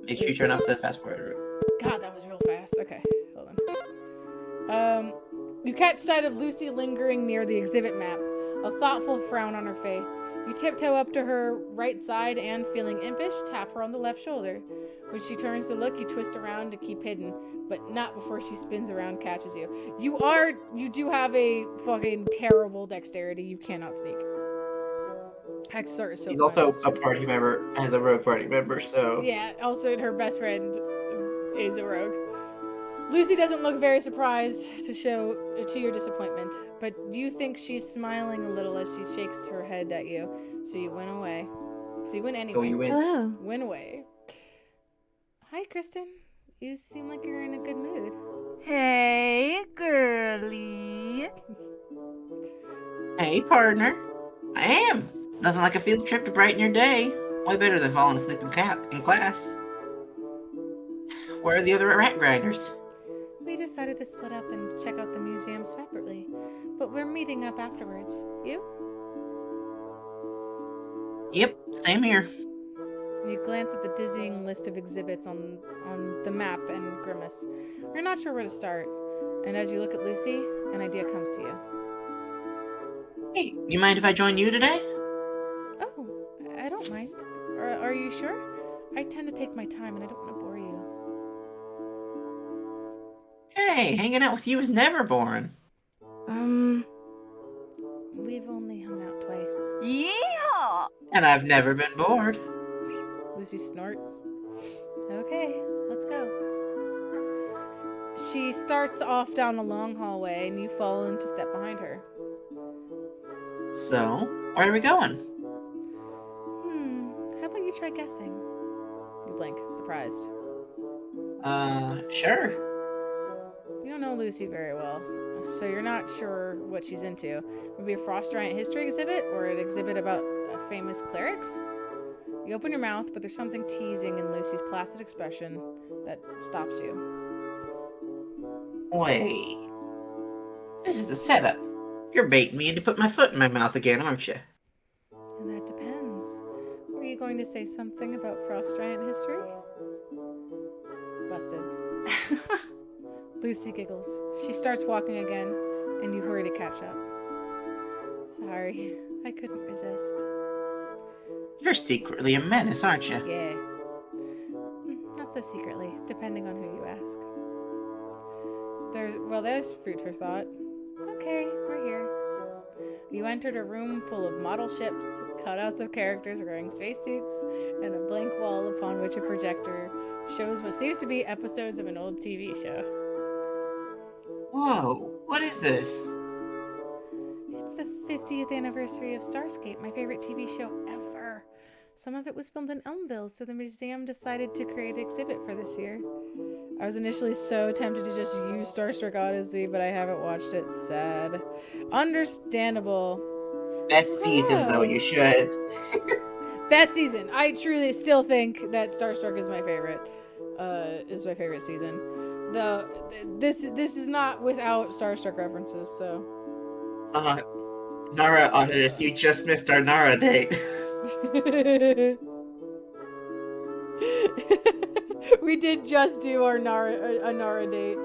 Make sure you turn off the fast forward. God, that was real fast. Okay, hold on. You catch sight of Lucy lingering near the exhibit map, a thoughtful frown on her face. You tiptoe up to her right side and, feeling impish, tap her on the left shoulder. When she turns to look, you twist around to keep hidden, but not before she spins around, catches you. You do have a fucking terrible dexterity. You cannot sneak. Hexar is so He's fun. also a party member, as a rogue party member, so... Yeah, also her best friend is a rogue. Lucy doesn't look very surprised to your disappointment, but you think she's smiling a little as she shakes her head at you. So you went away. So you went anyway. So you win. Hello. Went away. Hi, Kristen. You seem like you're in a good mood. Hey, girly. Hey, partner. I am. Nothing like a field trip to brighten your day. Way better than falling asleep in class. Where are the other rat grinders? We decided to split up and check out the museum separately, but we're meeting up afterwards. You? Yep, same here. You glance at the dizzying list of exhibits on the map and grimace. You're not sure where to start, and as you look at Lucy, an idea comes to you. Hey, you mind if I join you today? Oh, I don't mind. Are you sure? I tend to take my time and I don't want to bore you. Hey, hanging out with you is never boring. We've only hung out twice. Yeehaw! And I've never been bored. Lucy snorts. Okay, let's go. She starts off down a long hallway and you fall into step behind her. So, where are we going? How about you try guessing? You blink, surprised. Sure. You don't know Lucy very well, so you're not sure what she's into. Maybe a Frost Giant history exhibit or an exhibit about famous clerics? You open your mouth, but there's something teasing in Lucy's placid expression that stops you. Wait. This is a setup. You're baiting me into put my foot in my mouth again, aren't you? And that depends. Were you going to say something about Frost Giant history? Busted. Lucy giggles. She starts walking again, and you hurry to catch up. Sorry, I couldn't resist. You're secretly a menace, aren't you? Yeah. Not so secretly, depending on who you ask. There's food for thought. Okay, we're here. You entered a room full of model ships, cutouts of characters wearing spacesuits, and a blank wall upon which a projector shows what seems to be episodes of an old TV show. Whoa, what is this? It's the 50th anniversary of Starscape, my favorite TV show ever. Some of it was filmed in Elmville, so the museum decided to create an exhibit for this year. I was initially so tempted to just use Starstruck Odyssey, but I haven't watched it. Sad. Understandable. Best season, though, you should. Best season. I truly still think that Starstruck is my favorite. Season. Though this is not without Starstruck references, so. Nara Otis, you just missed our Nara date. We did just do our Nara date.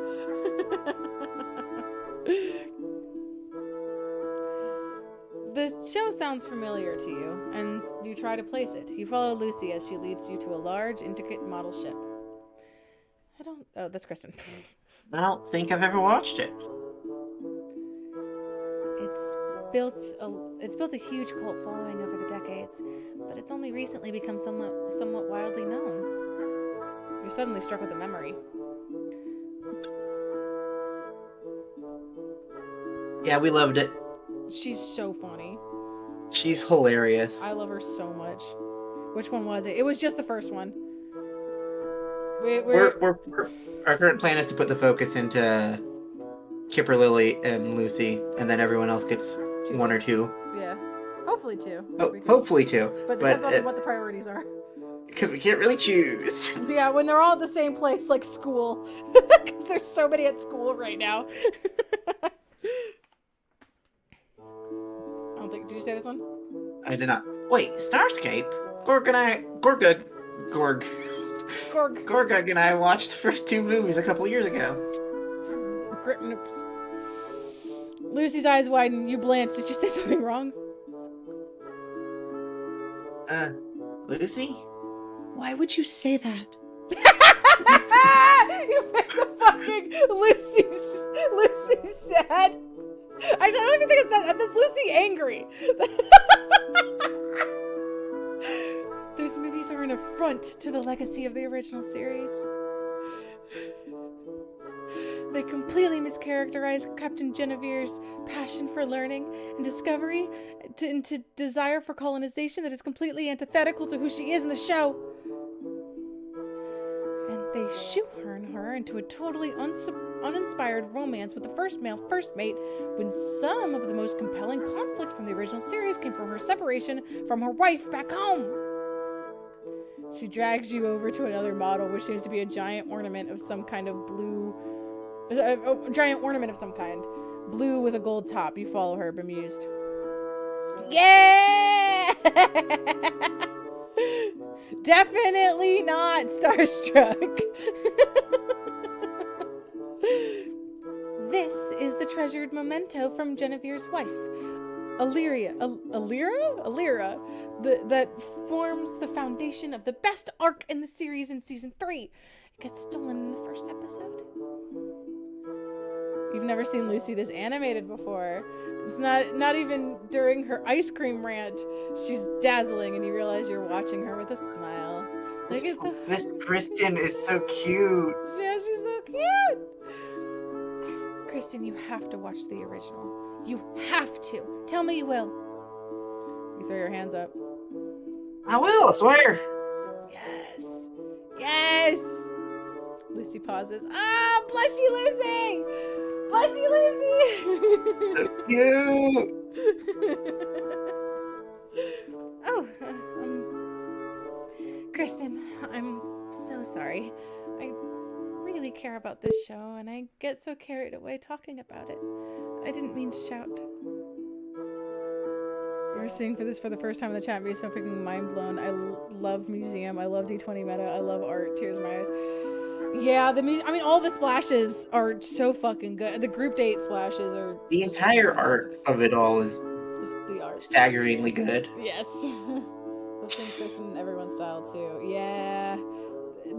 The show sounds familiar to you, and you try to place it. You follow Lucy as she leads you to a large, intricate model ship. Oh, that's Kristen. I don't think I've ever watched it. It's built a huge cult following over the decades, but it's only recently become somewhat widely known. You're suddenly struck with a memory. Yeah, we loved it. She's so funny. She's hilarious. I love her so much. Which one was it? It was just the first one. Our current plan is to put the focus into Kipper, Lily, and Lucy, and then everyone else gets one or two. Yeah. Hopefully two. Hopefully two. But depends on what the priorities are. Because we can't really choose. Yeah, when they're all at the same place, like school. Because there's so many at school right now. I don't think. Did you say this one? I did not. Wait, Starscape? Gorgug and I watched the first two movies a couple years ago. Oops. Lucy's eyes widen. You blanch. Did you say something wrong? Lucy? Why would you say that? You made the fucking Lucy sad. Actually, I don't even think it's sad. That's Lucy angry. Those movies are an affront to the legacy of the original series. They completely mischaracterize Captain Genevieve's passion for learning and discovery into desire for colonization that is completely antithetical to who she is in the show. And they shoehorn her into a totally uninspired romance with the first male first mate when some of the most compelling conflict from the original series came from her separation from her wife back home. She drags you over to another model, which seems to be a giant ornament of some kind of blue... A giant ornament of some kind. Blue with a gold top. You follow her, bemused. Yeah! Definitely not starstruck. This is the treasured memento from Genevieve's wife, Illyria, that forms the foundation of the best arc in the series in season 3. It gets stolen in the first episode. You've never seen Lucy this animated before. It's not even during her ice cream rant. She's dazzling, and you realize you're watching her with a smile. This Kristen is so cute. Yeah, she's so cute. Kristen, you have to watch the original. You have to. Tell me you will. You throw your hands up. I will, I swear. Yes. Yes. Lucy pauses. Ah, bless you, Lucy. Bless you, Lucy. So cute. Oh, Kristen, I'm so sorry. I really care about this show, and I get so carried away talking about it. I didn't mean to shout. We're seeing this for the first time in the chat, and be so freaking mind blown. I love museum. I love D20 meta. I love art. Tears in my eyes. Yeah, all the splashes are so fucking good. The group date splashes are... The entire art of it all is just the art. Staggeringly good. Yes. Kristen, Kristen, everyone's style too. Yeah.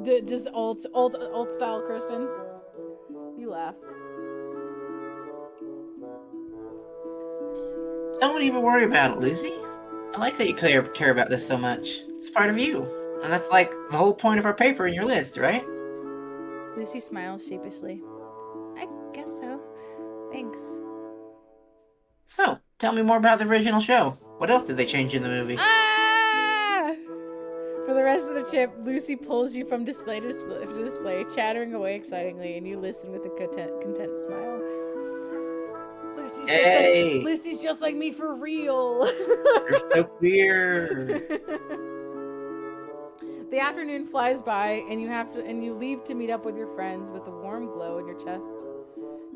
Just old style Kristen. You laugh. Don't even worry about it, Lucy. I like that you care about this so much. It's part of you. And that's like the whole point of our paper in your list, right? Lucy smiles sheepishly. I guess so. So, tell me more about the original show. What else did they change in the movie? Ah! For the rest of the trip, Lucy pulls you from display to display, chattering away excitingly, and you listen with a content smile. Hey! Lucy's just like me for real. You're so clear. The afternoon flies by, and you leave to meet up with your friends with a warm glow in your chest.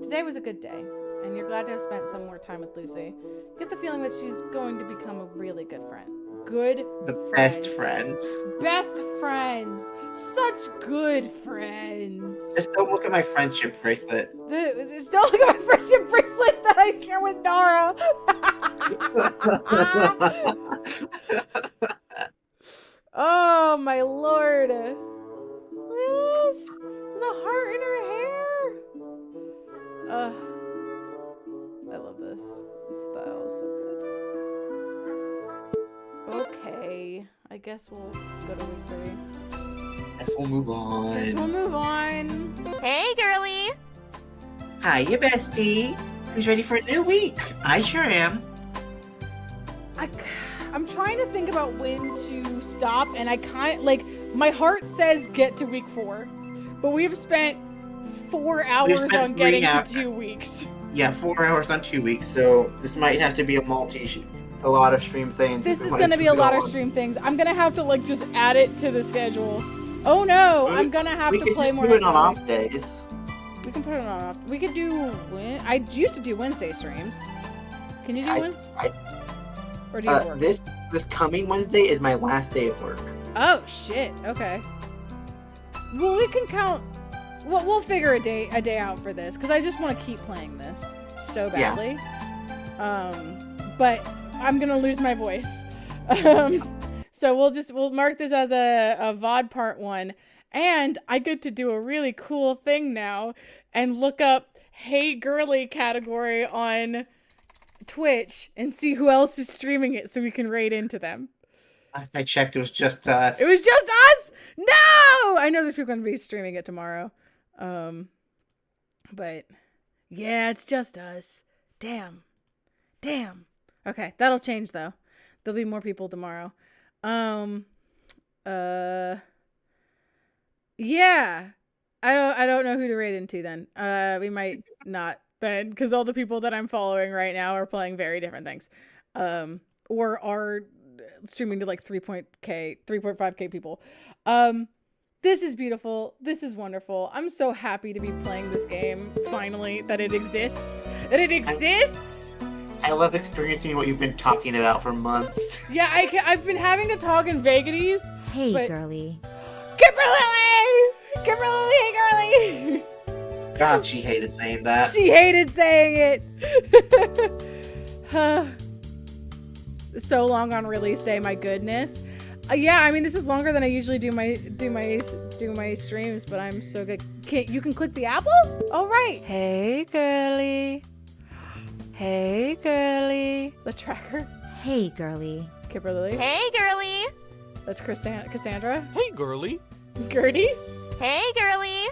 Today was a good day, and you're glad to have spent some more time with Lucy. You get the feeling that she's going to become a really good friend. Best friends. Best friends. Such good friends. Just don't look at my friendship bracelet. Don't look at my friendship bracelet that I share with Nara. Oh my lord. Look at this. The heart in her hair. I love this. This style is so good. Okay. I guess we'll go to week 3. Guess we'll move on. Hey, girly. Hiya, bestie. Who's ready for a new week? I sure am. I'm trying to think about when to stop, and I my heart says get to week 4, but we've spent 4 hours on getting to 2 weeks. Yeah, 4 hours on 2 weeks, so this might have to be a lot of stream things. This is gonna be a lot of stream things. I'm gonna have to just add it to the schedule. Oh no, I'm gonna have to play more. We can do it on off days. We can put it on off. We could do. I used to do Wednesday streams. Can you do Wednesday? Or do you work? This coming Wednesday is my last day of work. Oh shit. Okay. Well, we can count. We'll figure a day out for this because I just want to keep playing this so badly. Yeah. But I'm gonna lose my voice. So we'll mark this as a VOD part 1, and I get to do a really cool thing now and look up "Hey Girlie" category on Twitch and see who else is streaming it so we can raid into them. Last I checked, it was just us. It was just us? No! I know there's people going to be streaming it tomorrow. But yeah, it's just us. Damn. Okay, that'll change though. There'll be more people tomorrow. Yeah. I don't know who to raid into then. We might not then, because all the people that I'm following right now are playing very different things. Or are streaming to 3.5k people. This is beautiful. This is wonderful. I'm so happy to be playing this game, finally, that it exists. I love experiencing what you've been talking about for months. Yeah, I've been having to talk in vagaries. Hey, Girlie. Kimberly, hey, Girlie! God, she hated saying that. She hated saying it. So long on release day, my goodness. Yeah, I mean this is longer than I usually do my streams, but I'm so good. You can click the apple? Oh right. Hey, girly. Hey, girly. The tracker. Hey, Girlie. Kimberly. Hey, girly. That's Cassandra. Hey, girly. Gertie. Hey, girly.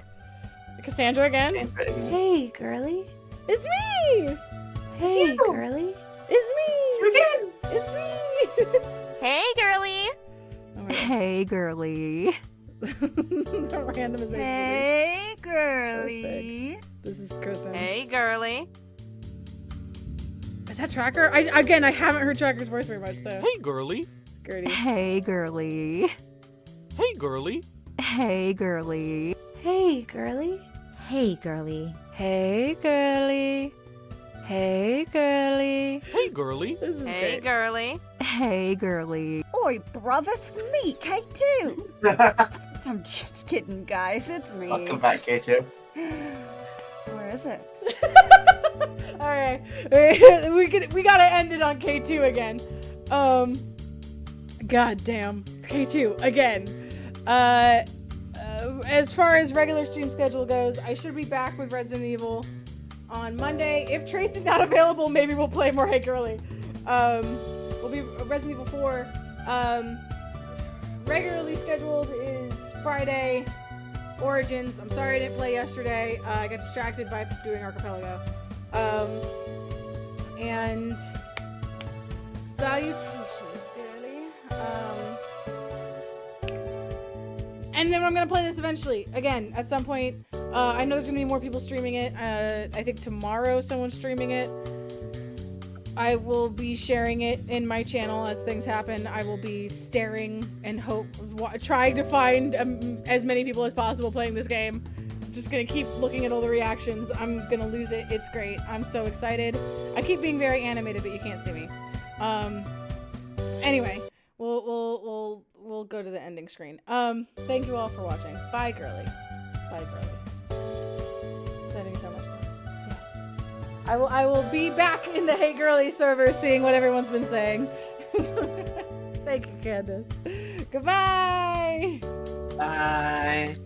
Cassandra again. Hey, Girlie. It's me. Hey, Girlie. It's me. It's me. Hey, girly. Hey, Girlie. The randomization. Hey, girly. This is Kristen. Hey, girly. Is that Tracker? I haven't heard Tracker's voice very much, so. Hey, girly. Gertie. Hey, Girlie. Hey, girly. Hey, Girlie. Hey, Girlie. Hey, Girlie. Hey, girly. Hey, girly. Hey, girly. This is Hey, great. girly. Hey, Girlie. Oi, brother, it's me, K2. I'm just kidding, guys. It's me. Welcome back, K2. Where is it? All right, we gotta end it on K2 again. God damn, K2 again. As far as regular stream schedule goes, I should be back with Resident Evil on Monday. If Tracy's not available, maybe we'll play more Hey Girlie. We'll be Resident Evil 4. Regularly scheduled is Friday. Origins. I'm sorry I didn't play yesterday. I got distracted by doing Archipelago. And salutations, Girlie. And then I'm gonna play this eventually again at some point. I know there's gonna be more people streaming it. I think tomorrow someone's streaming it. I will be sharing it in my channel as things happen. I will be staring and trying to find as many people as possible playing this game. I'm just gonna keep looking at all the reactions. I'm gonna lose it. It's great. I'm so excited. I keep being very animated, but you can't see me. Anyway, we'll go to the ending screen. Thank you all for watching. Bye, Girlie. Bye, Girlie. Sending so much love. Yes. I will be back in the Hey Girlie server seeing what everyone's been saying. Thank you, Candace. Goodbye. Bye.